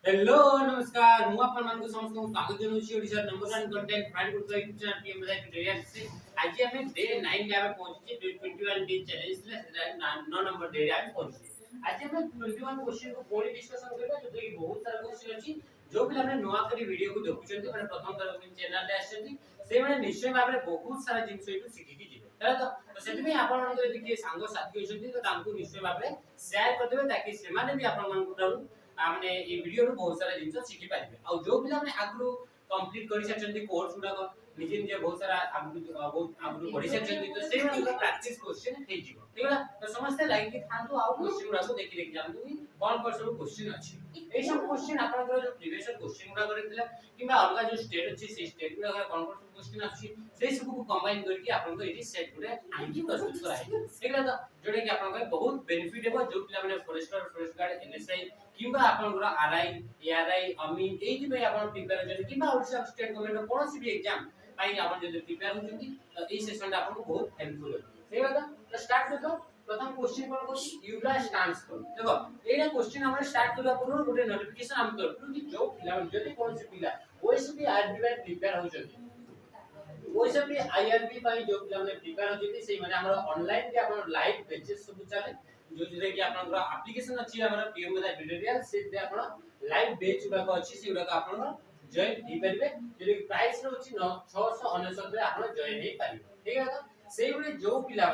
hello नमस्कार मु अपन मान को समस्त स्वागत जनाउछि ओडिसा नंबर 1 कंटेंट फाइंड करतो यूट्यूब चैनल पीएम बजाय ट्यूटोरियल से आज हमें डे 9 पे हमें पहुंचे 21 डे चैलेंज से 9 नंबर डे हमें पहुंचे आज हमें 21 क्वेश्चन को पूरी डिस्कशन करबा जो कि बहुत सारा क्वेश्चन अछि जो भी हमने नोआ करी वीडियो को देखुछन्ती माने प्रथम तरह के चैनल रे आछन्ती से माने निश्चय भाबरे बहुत सारा जिंस एटू सिखि कि जिवे तो सेति में आपण मान को यदि के सांग साथी होछन्ती तो तांको निश्चय भाबरे शेयर कर देबे ताकि से माने भी आपण मान को आमने ए वीडियो रो बहुत सारा जिंस शिखि पारिबे आ जो पिला माने आगु कंप्लीट करि सचंती कोर्स गुडा को निजे निजे बहुत सारा आगु बहुत आगु पढि सचंती तो से माने प्रैक्टिस क्वेश्चन हे जिवो ठीक है तो समस्त लाइक के थांतु आ क्वेश्चन गुडा को देखि देखि जानतु कि कोन कोन सब क्वेश्चन अछि ए सब क्वेश्चन आपन जो प्रीवियस क्वेश्चन गुडा करथिला किबा अलगा जो स्टेट अछि से स्टेट गुडा कोन कोन क्वेश्चन अछि से सब को कंबाइन करके आपन को एटी सेट गुडा आइकी प्रस्तुत कराइ ठीक है तो जोडे कि आपन को बहुत बेनिफिट हेबो जो पिला माने फॉरेस्ट गार्ड एनएसआई किबा आपन गुरा आरआई एआरआई अमीन एथि पे आपन प्रिपेयर होजन किबा ओडिसा स्टेट गवर्नमेंट कोनोसी भी एग्जाम पाई आपन जदि प्रिपेयर होजंती तो ए सेशन आपन को बहुत हेल्पफुल हो सही बात तो स्टार्ट करतो प्रथम क्वेश्चन कोन को यूला स्टैंड्स फॉर देखो एटा क्वेश्चन हमर स्टार्ट करला पूर्व गोटे नोटिफिकेशन हम करथु कि जो पिला जदि कोनोसी पिला ओएसपी आरबी में प्रिपेयर होजंती ओएसपी आईआरबी पाई जो पिला माने प्रिपेयर होजंती सेही माने हमर ऑनलाइन के आपन लाइव बैचेस सब चले जो जे कि आपन एप्लीकेशन अछि हमर पीएम बजा ट्यूटोरियल से दे आपन लाइव बैच उडा को अछि से उडा को आपन जॉइन हि परिबे जे प्राइस रो अछि 699 रे आपन जॉइन हि परिबे ठीक है तो सेही उडे जो पिला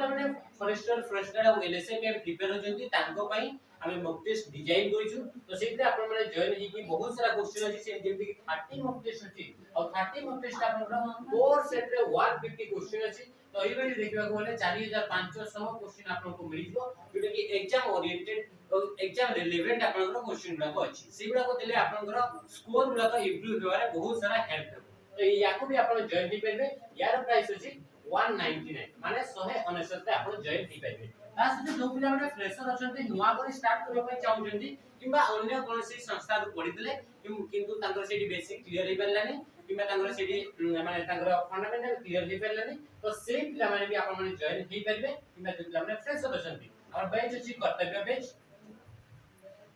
माने फॉरेस्टर और एलएसए के प्रिपेयर होजंती तांको पई हमें मॉक टेस्ट डिजाइन करिछु तो सेते आपन माने जॉइन हि कि बहुत सारा क्वेश्चन अछि से जेमति कि 30 मॉक टेस्ट अछि और 30 मॉक टेस्ट आपन कोर सेट रे 150 क्वेश्चन अछि तो एई बेली देखबा को होले 4500 क्वेश्चन आपन को मिल जिवो जोटा कि एग्जाम ओरिएंटेड और एग्जाम रिलेवेंट आपन को क्वेश्चन गुडा को अछि से गुडा को देले आपन को स्कोर गुडा को इंप्रूव होबारे बहुत सारा हेल्प हेबो तो याको भी आपन जॉइन हि परबे यार प्राइस अछि 199 माने 199 रे आपन जॉइन हि परबे तासे जो पिला माने फ्रेशर अछंती नुवा कर स्टार्ट करबा पय चाहुचंती किबा अन्य कोनोसी संस्था रो पढितले किंतु तांकर सेडी बेसिक क्लियर हि परलानी किबा तांकर सेडी माने तांकर फंडामेंटल क्लियर हि परलानी तो से पिला माने भी आपन माने जॉइन हि परबे किबा जो पिला माने फ्रेशर अछंती और बैच अछि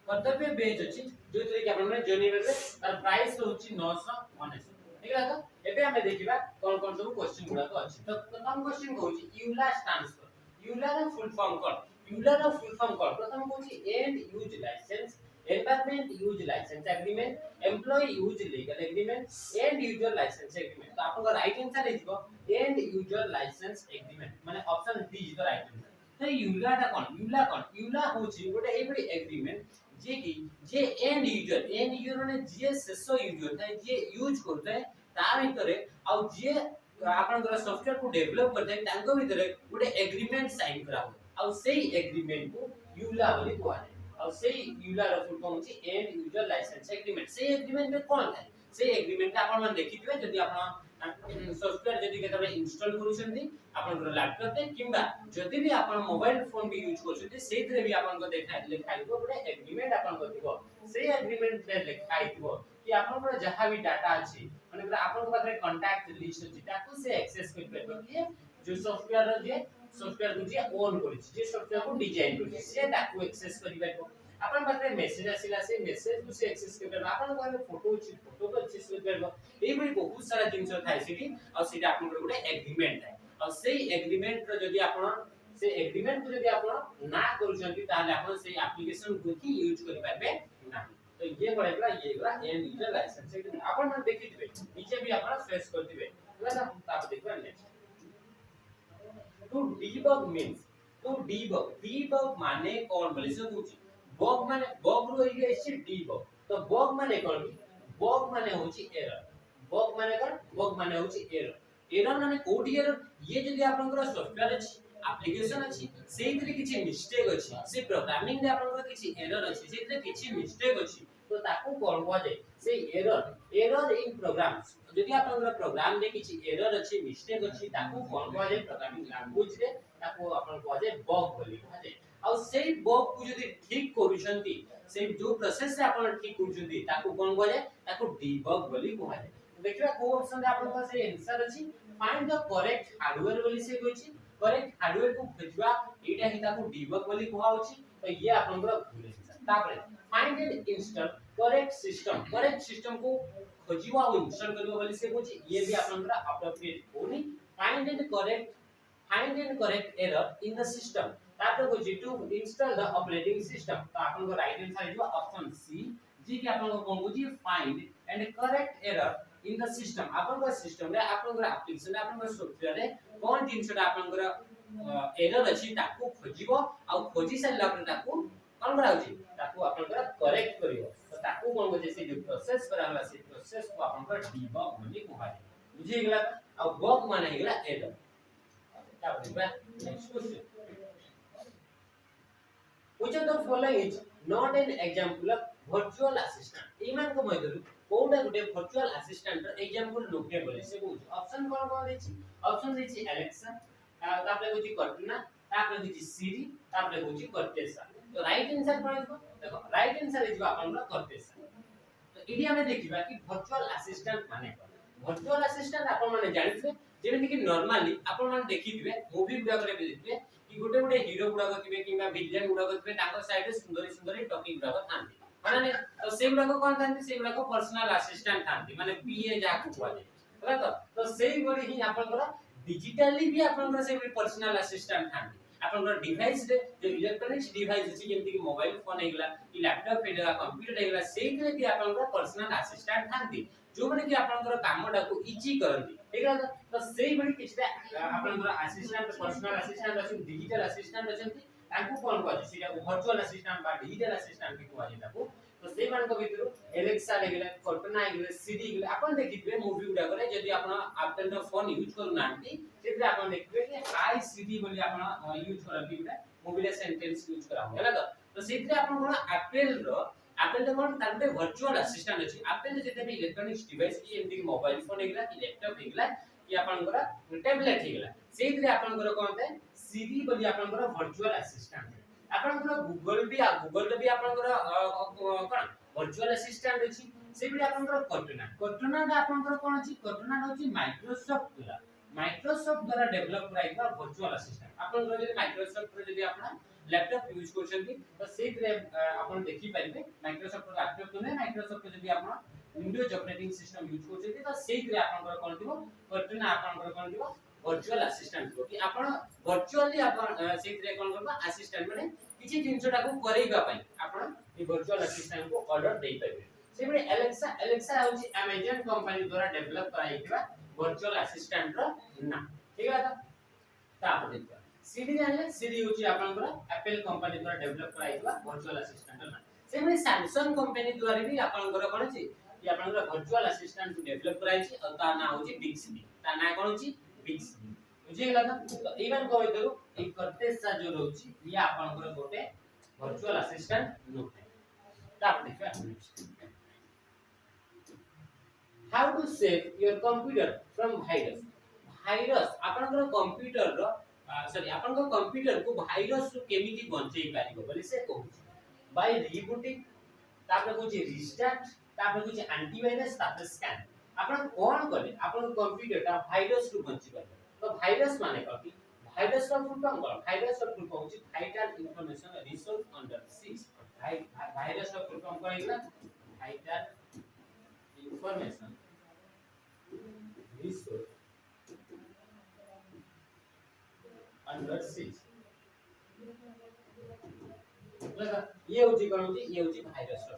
कर्तव्य बैच अछि जो कि आपन माने जॉइन हि परबे तार प्राइस होछि 999 ठीक है तो एबे हमें देखिबा कोन कोन सब क्वेश्चन गुडा को अछि तो प्रथम क्वेश्चन होछि यूला स्टैंड्स फॉर यूला रो फुल फॉर्म कोन यूला रो फुल फॉर्म कोन प्रथम होछि end use license environment use license agreement employ use legal agreement end user license agreement तो आपन का राइट आंसर हेजिबो एंड यूजर लाइसेंस एग्रीमेंट माने option D is the right answer तो यूला कोन यूला होछि गोटे एबडी एग्रीमेंट जे कि जे एंड यूजर माने जे शेष यूजर थाए जे यूज करते ता भितरे आ जे आपनकर सॉफ्टवेयर को डेवलप करते तांको भितरे गोटे एग्रीमेंट साइन करा हो आ सेही एग्रीमेंट को यूला बोली कोआ और सेही यूला रो फुल फॉर्म अछि एंड यूजर लाइसेंस एग्रीमेंट सेही एग्रीमेंट में कोन थाए सेही एग्रीमेंट आपन मन देखिथिबे जदि आपन सॉफ्टवेयर जदि केतबे इंस्टॉल करूछन्ती आपन लैपटॉप पे किबा जदि भी आपन मोबाइल फोन भी यूज करछन्ती सेथरे भी आपन को लेखाइबो गोटे एग्रीमेंट आपन को दिबो सेही एग्रीमेंट में लेखाइबो कि आपन को जहां भी डाटा अछि माने आपन को पाखरे कांटेक्ट लिस्ट अछि ताकू से एक्सेस कर परबो कि जो सॉफ्टवेयर को जे ओन करिछि जे सॉफ्टवेयर को डिजाइन करिछि से ताकू एक्सेस करि परबो अपन पाखरे मेसेज आसिला से मेसेज को से एक्सेस कर परबो आपन पाखरे फोटो अछि फोटो को एक्सेस कर परबो एई बडी बहुत सारा जिंस थाइ सिटी और सिटा आपन को गोटे एग्रीमेंट है और सेही एग्रीमेंट रो जदि आपन से एग्रीमेंट को जदि आपन ना करूछन्ती ताले आपन से एप्लीकेशन को ही यूज करि परबे ना तो ये पड़ेगा ये एंड यूजर लाइसेंस आपन मन देखि दिबे नीचे भी आपन फेस कर दिबे है ना आप देखबे next to debug means to debug माने कोन बोले से पूछि बग रो ये अछि डीबग तो बग माने कोन बग माने होछि एरर बग माने कोन बग माने होछि एरर माने कोड एरर ये जदि आपनकर सॉफ्टवेयर अछि एप्लीकेशन अछि सेइतरे किछि मिस्टेक अछि से प्रोग्रामिंग रे आपनकर किछि एरर अछि सेइतरे किछि मिस्टेक अछि तो ताकू कोन कोआ जाय से एरर इन प्रोग्राम्स जदि आपनकर प्रोग्राम रे किछि एरर अछि मिस्टेक अछि ताकू कोन कोआ जाय प्रोग्रामिंग लैंग्वेज रे ताकू आपन कोआ जाय बग बोली कोआ जाय और सेही बग को जदि ठीक करूछन्ती से जो प्रोसेस से आपन ठीक करूछन्ती ताकू कोन कोआ जाय ताकू डीबग बोली कोआ जाय देखिबा को ऑप्शन रे आपन पास आंसर अछि फाइंड द करेक्ट हार्डवेयर बोली से कहछि करेक्ट हार्डवेयर को खोजबा एटा ही ताकू डीबग बोली कोआ होछि तो ये आपनकर भूल है तापरे find and install correct system को खोजिबा और इंस्टॉल करबो बोली से कुछ ये भी आपनकर अप्रोप्रिएट होनी find and correct error in the system तापर को जी to install the operating system तो आपन को राइट आंसर है ऑप्शन सी जी के आपन को कोन को जी find and correct error in the system आपन को सिस्टम रे आपन को एप्लीकेशन आपन को सॉफ्टवेयर रे कोन जिंसटा आपन को एरर अछि ताकू खोजिबो आ खोजी सल्ला पर ताकू कोन करा होछि ताकू आपन को करेक्ट करिवो तो ताकू कोन को जैसे जो प्रोसेस कराला से प्रोसेस को आपन को डीबग बोली कुहा बुझि गेला आ बग माने गेला एरर तापर next question which of the following is not an example of virtual assistant इमान को मधुर कोडा गुटे virtual assistant ର example लोके बोले से बुझ ऑप्शन कोन देछि ऑप्शन देछि एलेक्सा तापर होछि कर्टना तापर होछि सिरी तापर होछि कर्टेसा तो राइट आंसर कोन हो देखो राइट आंसर इज आपन कर्टेसा तो इडी हमें देखिबा कि virtual assistant माने virtual assistant आपन माने जानिथे जेमे कि नॉर्मली आपन माने देखिथिबे मूवी गुडा करे देखिथिबे कि गोटे गोटे हीरो गुडा थिबे किबा विलेन गुडा थिबे ताको साइड रे सुंदर सुंदर टॉपिक गुडा थांती माने तो से गुडा कोन थांती से गुडा पर्सनल असिस्टेंट थांती माने पीए जा को कुआ जाय तो सेही बडी ही आपन डिजिटली भी आपन से पर्सनल असिस्टेंट थांती आपन डिवाइस रे जो इलेक्ट्रॉनिक्स डिवाइस अछि जेमति कि मोबाइल फोन हेगला कि लैपटॉप हेगला कंप्यूटर हेगला सेही रे भी आपन पर्सनल असिस्टेंट थांती जो माने कि आपन काम को इजी करंती ठीक है तो सेही बडी किछटा आपन असिस्टेंट पर्सनल असिस्टेंट अछि डिजिटल असिस्टेंट अछि ताकू कोन को अछि सिटा वर्चुअल असिस्टेंट बा डिजिटल असिस्टेंट की कोआ ताकू तो सेही मान को भितर एलेक्सा हेगला कर्टना हेगला सिरी हेगला आपन देखिबे मूवी गुडा करे जदी आपन आपन फोन यूज करू नांती सेते आपन देखिबे कि हाई सिरी बोली आपन यूज करबी गुडा मूवी ले सेंटेंस यूज करा होला तो सेते आपन कोन एप्पल कोन तांते वर्चुअल असिस्टेंट अछि एप्पल जेते भी इलेक्ट्रॉनिक्स डिवाइस की एमती मोबाइल फोन हेगला कि लैपटॉप हेगला कि आपन टैबलेट हेगला सेते आपन कोन ते सिरी बोली आपन वर्चुअल असिस्टेंट आपन गूगल भी आपन कोन वर्चुअल असिस्टेंट अछि से भी आपन कर्टना का आपन कोन अछि कर्टना होछि माइक्रोसॉफ्ट द्वारा डेवलप कराइबा वर्चुअल असिस्टेंट आपन जे माइक्रोसॉफ्ट रे जदी आपन लैपटॉप यूज करछंती तो सेत रे आपन देखि पाइबे माइक्रोसॉफ्ट रो लैपटॉप तो नै माइक्रोसॉफ्ट जदी आपन विंडोज ऑपरेटिंग सिस्टम यूज करछंती तो सेत रे आपन कोन दिबो कर्टना आपन कोन दिबो वर्चुअल असिस्टेंट को कि आपण वर्चुअली आपण सेत रे कोन करबा असिस्टेंट माने किछि जिंसटा को करेगा पई आपण ए वर्चुअल असिस्टेंट को ऑर्डर देई पाइबे से बडे एलेक्सा होची अमेज़न कंपनी द्वारा डेवलप कराइबा वर्चुअल असिस्टेंट रो ना ठीक है ताप देखबा सिरी जानले सिरी होची आपण एप्पल कंपनी द्वारा डेवलप कराइबा वर्चुअल असिस्टेंट ना से बडे सैमसंग कंपनी द्वारा भी आपण कोन छी कि आपण वर्चुअल असिस्टेंट डेवलप कराइछि और ता ना होची बिक्सबी ता ना कोन छी बिक्सबी बुझे गेला ना तो इवन को इधर एक कर्टेसा जो रहउछि ये आपन गोटे वर्चुअल असिस्टेंट नोट है ताप देखबा how to save your computer from virus आपन कंप्यूटर रो सॉरी आपन कंप्यूटर को वायरस सु केमिति बंचै पारिबो बोले से कहू बाय रीबूटिंग तापर कहू रिस्टार्ट तापर कहू एंटीवायरस तापर स्कैन आपन कोन करे आपन कंप्यूटर ता वायरस रु बंची पारे तो वायरस माने कथि वायरस का फुल फॉर्म करो वायरस का फुल फॉर्म होची vital information resource under seize virus का फुल फॉर्म करेगा vital information resource under seize लगा ये होची कोन होची ये होची वायरस का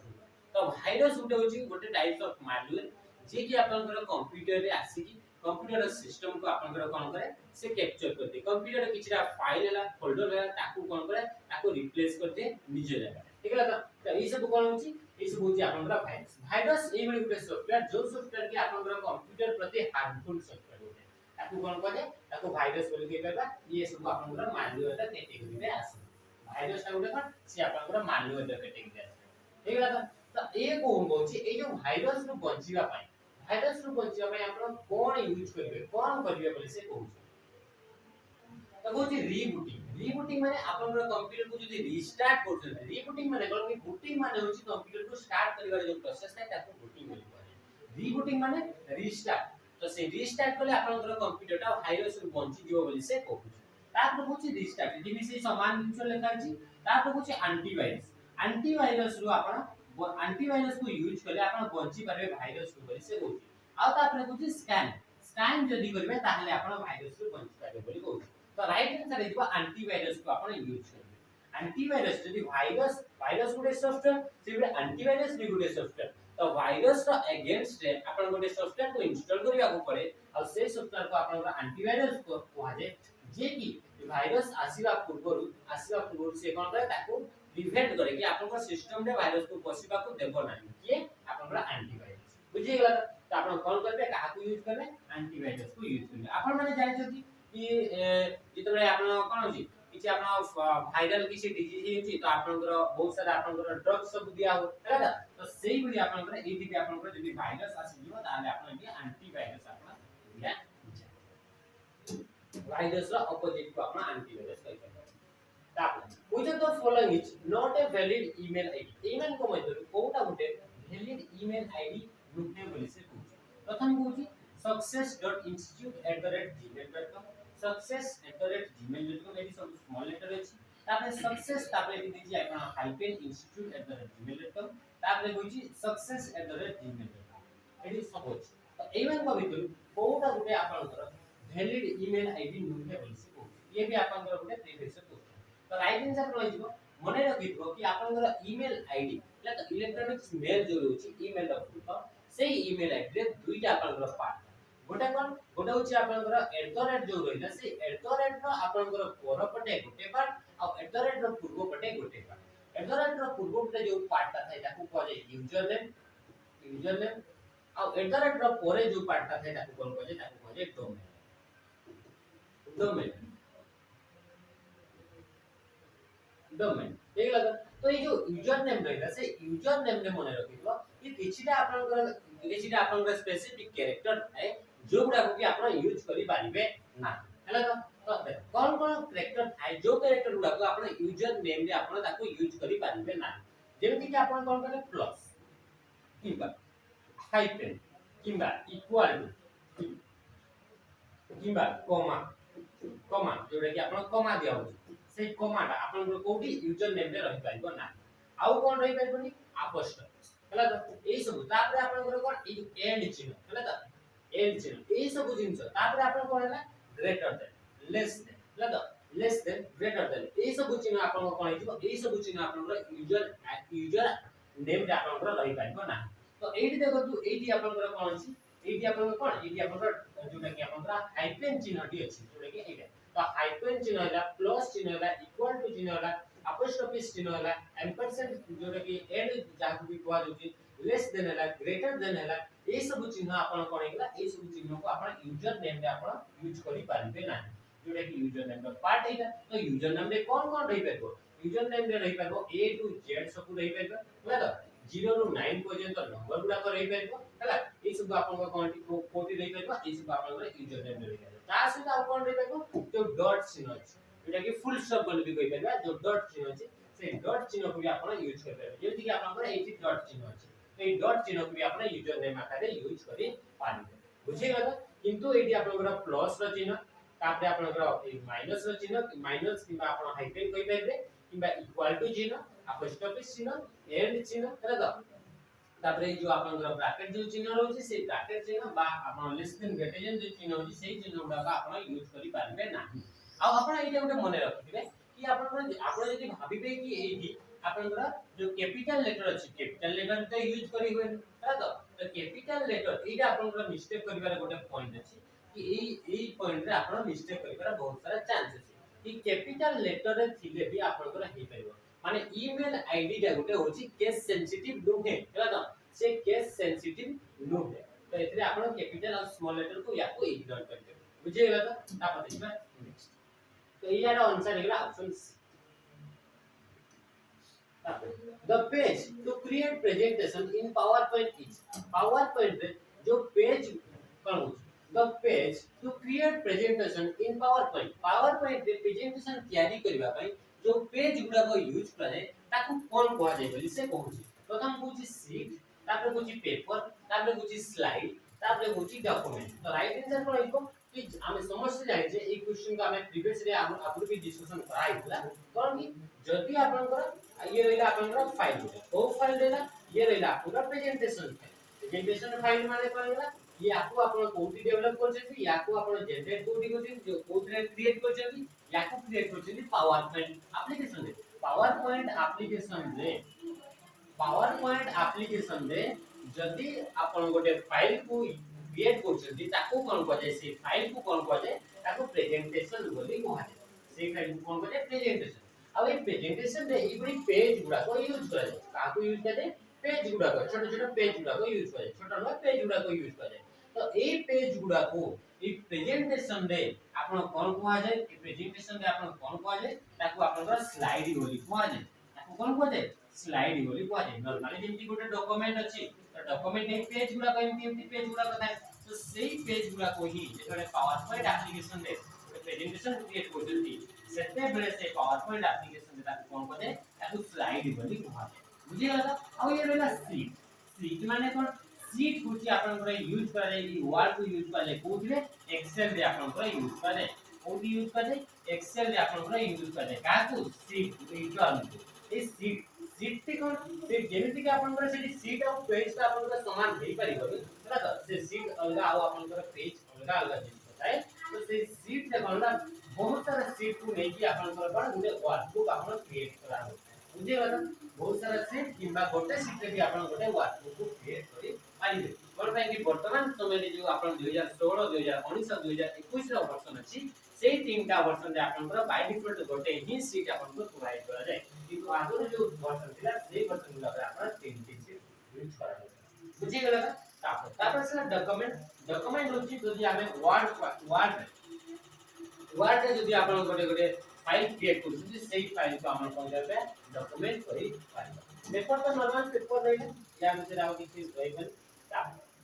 तो वायरस गोटे टाइप्स ऑफ मालवेयर जे कि आपन कंप्यूटर रे आसी कि कंप्यूटर सिस्टम को आपन कोन करे से कैप्चर कर दे कंप्यूटर किछरा फाइल हला फोल्डर हला ताकू कोन करे ताकू रिप्लेस कर दे निजे जगह ठीक है तो ई सब कोन होची ई सब होची आपन virus A buddy Gute software जो सॉफ्टवेयर के आपन कंप्यूटर प्रति हार्मफुल सॉफ्टवेयर होते ताकू कोन करे ताकू वायरस बोल के करबा ये सब आपन मालवेयर ता कैटेगरी रे आसी वायरस ता गुटे कोन से आपन मालवेयर ता कैटेगरी आसी ठीक है तो ए कोन होची ए जो वायरस नु बंचिबा पाई वायरस नु बंचिबा पाई आपन कोन यूज करबे कोन करबे बोले से कहू तो होची रीबूटिंग माने आपन कंप्यूटर को जदी रीस्टार्ट करछन रीबूटिंग माने कोन कि बूटिंग माने होची कंप्यूटर को स्टार्ट करिवार जो प्रोसेस है ताको बूटिंग बोली पारे रीबूटिंग माने रीस्टार्ट तो से रीस्टार्ट करले आपन कंप्यूटर ता वायरस नु बंची जीवो बोली से कहू तापर होची रीस्टार्ट जे भी से समान जिंस लेखा छी तापर होची एंटीवायरस एंटीवायरस रु आपण एंटीवायरस को यूज करले आपण बंची पारे भाइरस रु बोली से कहू आ तापर कहू स्कैन स्कैन जदी करबे ताहले आपण भाइरस रु बंची पारे बोली कहू तो राइट आंसर इज एंटीवायरस को आपण यूज करबे एंटीवायरस जदी वायरस वायरस गुडे सॉफ्टवेयर से गुडे एंटीवायरस भी गुडे सॉफ्टवेयर तो वायरस रो अगेंस्ट रे आपण गुडे सॉफ्टवेयर को इंस्टॉल करिया को पड़े और से सॉफ्टवेयर को आपण एंटीवायरस को कहा जाय जे कि भाइरस आसीबा पूर्व से कोन करे ताको प्रिवेंट करे कि आपन सिस्टम रे वायरस को पसिबा को देबो नाही कि आपन एंटीवायरस बुझि गेला त आपन कोन करबे काहा को यूज करबे एंटीवायरस को यूज करबे आपन माने जानि छथि कि जितबे आपन कोन होछि किछि आपन वायरल किछि डिजीज हेछि तो आपन बहुत सारा आपन ड्रग सब दिया हो हैला तो सेही बडी आपन एठी भी आपन जदि वायरस आसी जिवो ताले आपन एंटीवायरस आपन दिया वायरस रा ऑपोजिट को आपन एंटीवायरस कहि सकते तापर which of the following is not a valid email id email को मतलब कोटा गुटे valid email id नुटे बोली से पूछ प्रथम कहूची success.institute@gmail.com success@gmail.com एडी सब स्मॉल लेटर अछि तापर सक्सेस तापर एडी दिजी आपण -institute@gmail.com तापर कहूची success@gmail.com एडी सब अछि तो ईमेल को भितर कोटा गुटे आपन valid email id नुटे बोली से पूछ ये भी आपन गुटे प्रीवियस तो राइट आंसर रहि जिवो मने रखिथबो कि आपनकर ईमेल आईडी ला तो इलेक्ट्रॉनिक्स मेल जो होची ईमेल द फुल सेही ईमेल आईडी रे दुईटा आपनकर पार्ट गोटे कोन गोटे होची आपनकर @ जो रहिला से @ रो आपनकर पर पटे गोटे पार्ट आ @ रो पूर्व पटे गोटे पार्ट @ रो पूर्व पटे जो पार्टटा थाय ताकू कहै यूजर नेम आ @ रो परे जो पार्टटा थाय ताकू कोन कहै ताकू कहै डोमेन डोमेन ठीक लगा तो ये जो यूजर नेम रहला से यूजर नेम ने मने रखिबो कि किछिटा आपनकर स्पेसिफिक कैरेक्टर है जो गुडा को कि आपण यूज करि पारिबे ना हैला तो कोन कैरेक्टर है जो कैरेक्टर गुडा को आपण यूजर नेम रे आपण ताको यूज करि पारिबे ना जेमिति कि आपण कोन करे प्लस किबा हाइफेन किबा इक्वल टू किबा कॉमा जोडा कि आपण कॉमा दिया होची से कमाटा आपन कोठी यूजर नेम रे रहि पाइबो ना आउ कोन रहि पाइबोनी अपोस्ट्रोफ हला तो एई सब तापरे आपन कोन ई एंड चिन्ह हला तो एंड चिन्ह एई सब जिंस तापरे आपन कोन हला ग्रेटर देन लेस देन हला तो लेस देन ग्रेटर देन एई सब चिन्ह आपन कोन हिजो एई सब चिन्ह आपन यूजर नेम रे आपन रहि पाइबो ना तो एठी देखो तू एठी आपन कोन अछि एठी आपन कोन एठी आपन जोटा कि आपन हाइफेन चिन्हटी अछि जोटा कि एटा तो हाइफेन चिन्ह हला प्लस चिन्ह हला इक्वल टू चिन्ह हला अपोस्ट्रोफी चिन्ह हला एम्परसेंड जोटा कि एंड जाकु भी कहै छै लेस देन हला ग्रेटर देन हला ए सब चिन्ह आपन कोन हेला ए सब चिन्ह को आपन यूजर नेम रे आपन यूज करि पारिबे ना जोटा कि यूजर नेम का पार्ट हेला तो यूजर नेम रे कोन रहि परबो यूजर नेम रे रहि परबो ए टू जेड सब रहि परबो हला 0 ରୁ 9 पर्यंत नंबर गुडा को रहि परबो हला ए सब आपन कोन कोटी रहि परबो ए सब आपन यूजर नेम रे रहि परबो ता सहित आ कोन रहि परबो जो डॉट चिन्ह अछि एटा कि फुल स्टॉप बोल भी कहि परबा जो डॉट चिन्ह अछि से डॉट चिन्ह को भी आपन यूज कर परबे जेति कि आपन एठी डॉट चिन्ह अछि तो ए डॉट चिन्ह को भी आपन यूजर नेम आकारे यूज करि पारिबे बुझि गेल किंतु एठी आपन प्लस रो चिन्ह तापरे आपन माइनस रो चिन्ह माइनस किबा आपन हाइफेन कहि परबे किबा इक्वल टू चिन्ह अपोस्ट्रोफी चिन्ह एंड चिन्ह हला तापरे जो आपन ब्रैकेट जो चिन्ह रहउछि से ब्रैकेट चिन्ह बा आपन लेस देन ग्रेटर देन जो चिन्ह होछि सेही चिन्ह गुडा आपन यूज करि पारबे नाही आ आपन एटा गुटे मने रखिबे कि आपन जदि भाबिबे कि एही आपन जो कैपिटल लेटर अछि कैपिटल लेटर तो यूज करि होय हला तो कैपिटल लेटर एटा आपन मिस्टेक करिवार गुटे पॉइंट अछि कि एई पॉइंट रे आपन मिस्टेक करिवार बहुत सारा चांस अछि कि कैपिटल लेटर रे थिले भी आपन हेइ परबो माने ईमेल आईडी टा गुटे होची केस सेंसिटिव नुहे हला तो से केस सेंसिटिव नुहे तो एथरे आपण कैपिटल और स्मॉल लेटर को या को इग्नोर कर दे बुझे गेला तो तापर देखबा नेक्स्ट तो यार आंसर निकला option C the page to create presentation in PowerPoint is PowerPoint जो पेज कोन the page to create presentation in PowerPoint PowerPoint presentation तैयारी करबा पई जो पेज गुडा को यूज करे ताकू कोन कहै छै बोली से कहूची प्रथम कहूची शीट तापर कहूची पेपर तापर कहूची स्लाइड तापर कहूची डॉक्यूमेंट तो राइट आंसर कोन इको कि हम समझते जाय जे ई क्वेश्चन को हम प्रीवियस रे आगु भी डिस्कशन कराइतला कोन कि जदि आपनकर ये रहिला आपनकर फाइल गुटे को फाइल देला ये रहिला आपनकर प्रेजेंटेशन फाइल प्रेजेंटेशन फाइल माने कोन होला याकू आपण कोठी डेवलप करछथि याकू आपण जनरेट कोठी करछथि जो कोठरे क्रिएट करछथि याकू क्रिएट करछथि पावर पॉइंट एप्लीकेशन रे पावर पॉइंट एप्लीकेशन रे जदी आपण गोटे फाइल को क्रिएट करछथि ताकू कोन कहे से फाइल को कोन कहे ताकू प्रेजेंटेशन बोली कहा जाय से फाइल को कोन कहे प्रेजेंटेशन अब ये प्रेजेंटेशन रे ई बड़ी पेज गुडा को यूज करे काकू यूज करे पेज गुडा को छोटे छोटे पेज गुडा को यूज करे छोटा नो पेज गुडा को यूज करे तो ए पेज गुडा को ई प्रेजेंटेशन रे आपण कोन कहा जाय ई प्रेजेंटेशन रे आपण कोन कहा जाय ताकू आपनकर स्लाइड बोली कहा जाय ताकू कोन कहा जाय स्लाइड बोली कहा जाय नॉर्मली जेंति गोटे डॉक्यूमेंट अछि तो डॉक्यूमेंट एक पेज गुडा को एमटी पेज गुडा को थाए तो सेही पेज गुडा को ही जेतरे पावर पॉइंट एप्लीकेशन रे प्रेजेंटेशन क्रिएट करजंती सेते बेले से पावर पॉइंट एप्लीकेशन रे ताकू कोन कहे ताकू स्लाइड बोली कहा जाय बुझी गला आ ये रहला शीट शीट माने कोन शीट होची आपन करे यूज करे ई वर्ड को यूज करे कोथले एक्सेल रे आपन करे यूज करे कोथि यूज करे एक्सेल रे आपन करे यूज करे काकू शीट ई टर्म ए शीट शीट ते कोन से जेमिति के आपन करे सेठी शीट और पेज का आपन करे समान हेई परिबो ହେଲା ତ से शीट अलगा ଆଉ आपन करे पेज अलगा अलगा जिनिस है तो से शीट रे कोन बहुत सारा शीट को लेके आपन करे कोन गुटे वर्कबुक आपन क्रिएट करा हो बुझे गला बहुत सारा शीट किबा गोटे शीट रे भी आपन गोटे वर्कबुक को क्रिएट करी पारिबे कोन ପାଇଁ कि वर्तमान समय रे जो आपन 2016 2019 2021 रो वर्षन अछि सेही तीनटा वर्षन रे आपन पर बाय डिफॉल्ट गोटे ही शीट आपन को प्रोवाइड करा जाय किंतु आगुर जो वर्षन थिला सेही वर्षन गुला आपन तीन तीन शीट यूज करा जाय बुझी गला तापर से डॉक्यूमेंट होची जदी हमें वर्ड रे जदी आपन गोटे गोटे फाइल क्रिएट करछु सेही फाइल को हमन कोन करबे डॉक्यूमेंट करी पारिबा पेपर तो नॉर्मल पेपर रहिले या बिचार आउ किछि रहिबन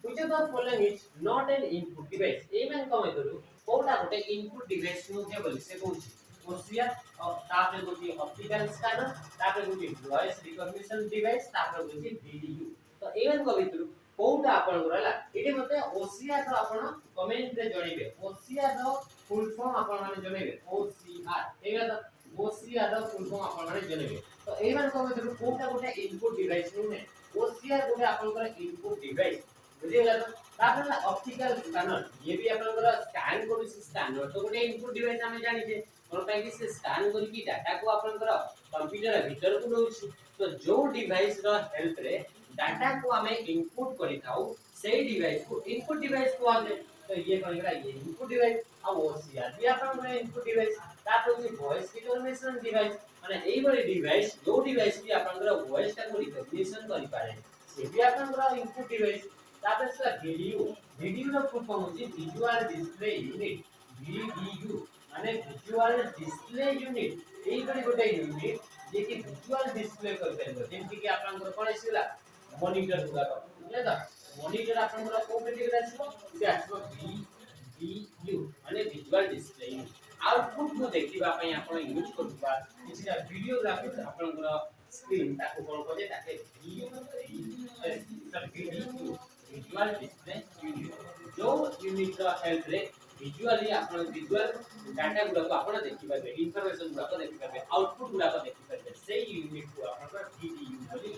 which of the following is not an input device even कम करू कोटा गोटे इनपुट डिवाइस नु के बोली से कहूची ओसिया और तापरे गोटी ऑप्टिकल स्कैनर तापरे गोटी वॉइस रिकॉग्निशन डिवाइस तापरे गोटी वीडियो तो even को भितरु कोटा आपन रहला एटी मते ओसिया रो आपन कमेंट रे जणीबे ओसिया रो फुल फॉर्म आपन माने जणीबे ओसीआर एगा तो ओसीआर रो फुल फॉर्म आपन माने जणीबे तो even को भितरु कोटा गोटे इनपुट डिवाइस नु ने ओसीआर गोटे आपन कर इनपुट डिवाइस बुझिला तो तापर ऑप्टिकल स्कैनर ये भी आपन कर स्कैन करू स्कैनर तो गोटे इनपुट डिवाइस हमें जानि छे कोन ପାଇଁ कि से स्कैन करी की डाटा को आपन कर कंप्यूटर भीतर को दोछि तो जो डिवाइस रो हेल्प रे डाटा को हमें इनपुट करी थाउ सेही डिवाइस को इनपुट डिवाइस को आले तो ये करेगा ये इनपुट डिवाइस अब ओसीआर भी आपन कर इनपुट डिवाइस तापर कि वॉइस रिकॉग्निशन डिवाइस माने एई बड़ी डिवाइस जो डिवाइस भी आपन कर वॉइस टा को रिकॉग्निशन करि पारे से भी आपन कर इनपुट डिवाइस तापर से वीडियो रो फुल फॉर्म होची विजुअल डिस्प्ले यूनिट वीडीयू माने विजुअल डिस्प्ले यूनिट एई बड़ी गोटे यूनिट जे कि विजुअल डिस्प्ले कर परबो जेंति कि आपन को कोन आसीला मॉनिटर गुडा को बुझले त मॉनिटर आपन को को केटेगरी आसीबो से आसीबो वीडीयू माने विजुअल डिस्प्ले यूनिट आउटपुट को देखिबा पई आपन यूज करबा किछटा वीडियो ग्राफिक्स आपन को स्क्रीन ताको कोन कहे ताके वीडियो विजुअल डिस्प्ले यूनिट जो यूनिट रो हेल्प रे विजुअली आपन विजुअल डाटा गुडा को आपन देखि पाबे इंफॉर्मेशन गुडा को देखि पाबे आउटपुट गुडा को देखि पाबे से यूनिट को आपन वीडियो बोली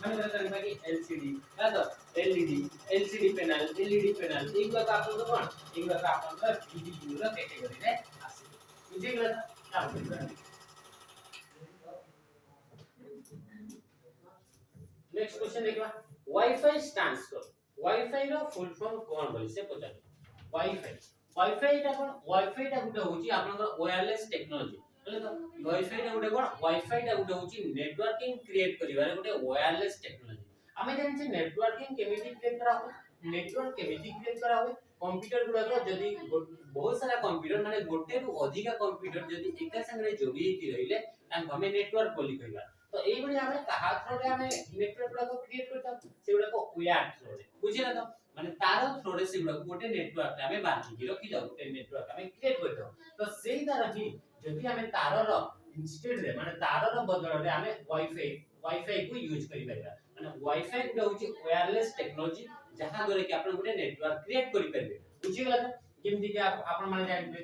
माने करता कि एलसीडी या तो एलसीडी पैनल ई गुडा का आपन कोन ई गुडा का आपन का वीडियो रो कैटेगरी रे आसी बुझि गेला नेक्स्ट क्वेश्चन देखबा वाईफाई स्टैंड्स फॉर वाईफाई रो फुल फॉर्म कोन बोली से पचार वाईफाई टा कोन वाईफाई टा गुटे होची आपनकर वायरलेस टेक्नोलॉजी बोले तो वाईफाई टा गुटे कोन वाईफाई टा गुटे होची नेटवर्किंग क्रिएट करिवार गुटे वायरलेस टेक्नोलॉजी हमें जानि छै नेटवर्किंग केमिति क्रिएट करा हो नेटवर्क केमिति क्रिएट करा हो कंप्यूटर गुडा को जदी बहुत सारा कंप्यूटर माने गोटे रु अधिका कंप्यूटर जदी एका संगे जोड़ी हेति रहिले तां हमें नेटवर्क बोली कहबा तो एई बडी हमें कहा थ्रो रे हमें नेटवर्क गुडा को क्रिएट करता से गुडा को वायर थ्रो रे बुझिला तो माने तारो थ्रो रे से गुडा को गोटे नेटवर्क रे हमें बांधी के रखि जाऊ गोटे नेटवर्क हमें क्रिएट करता तो सेही तरह ही जदी हमें तारो रो इंस्टेड रे माने तारो रो बदल रे हमें वाईफाई को यूज करि परबा माने वाईफाई गुडा होची वायरलेस टेक्नोलॉजी जहां द्वारा कि आपण गोटे नेटवर्क क्रिएट करि परबे बुझिला तो जेमति कि आपण माने जानिबे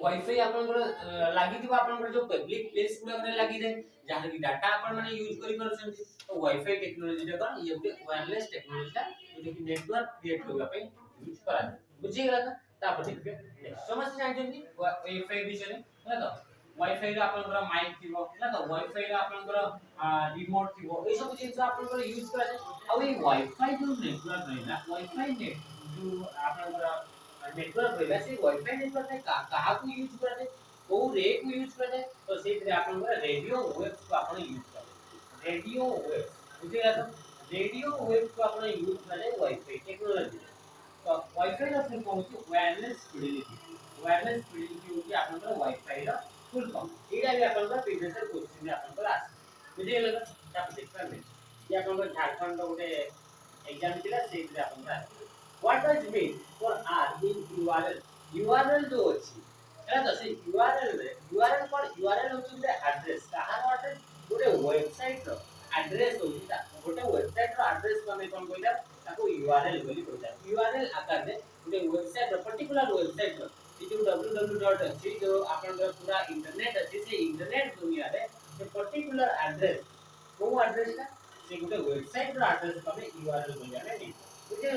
वाईफाई आपनकर लागि दिबा आपनकर जो पब्लिक प्लेस गुडा रे लागि दे जहां कि डाटा आपन माने यूज करि परछन तो वाईफाई टेक्नोलॉजी रे कोन ये गुटे वायरलेस टेक्नोलॉजी ता जे कि नेटवर्क क्रिएट करबा पे यूज करा बुझि गेला त तापर देखबे समझ जानजंती वाईफाई विषय रे ହେଲା ତ वाईफाई रे आपनकर माइक थिबो ହେଲା ତ वाईफाई रे आपनकर रिमोट थिबो ए सब जिंस आपनकर यूज करा आ ए वाईफाई जो नेटवर्क रहला वाईफाई नेट जो आपनकर नेटवर्क रहला से वाईफाई नेटवर्क रे कहा को यूज करा जाय को रे को यूज करा जाय तो से आपनकर रेडियो वेव्स को आपण यूज करा रेडियो वेव्स बुझिला तो रेडियो वेव्स को आपण यूज करा जाय वाईफाई टेक्नोलॉजी तो वाईफाई रा फुल फॉर्म होची वायरलेस फिडेलिटी होची आपनकर वाईफाई रा फुल फॉर्म एटा भी आपनकर प्रीवियस क्वेश्चन में आपनकर आसी बुझिला तो ताप देखबा में ये आपनकर झारखंड रो गुटे एग्जाम थिला से आपनकर आसी what does mean for R in URL URL जो अछि है तो से यूआरएल पर यूआरएल होची गुटे एड्रेस कहार एड्रेस गुटे वेबसाइट रो एड्रेस होची ता गुटे वेबसाइट रो एड्रेस को हमें कोन कहला ताको यूआरएल बोली कहता यूआरएल आकार में गुटे वेबसाइट रो पर्टिकुलर वेबसाइट रो जो www अछि जो आपन पूरा इंटरनेट अछि से इंटरनेट दुनिया रे से पर्टिकुलर एड्रेस को एड्रेस का से गुटे वेबसाइट रो एड्रेस को हमें यूआरएल बोलिया नै बुझे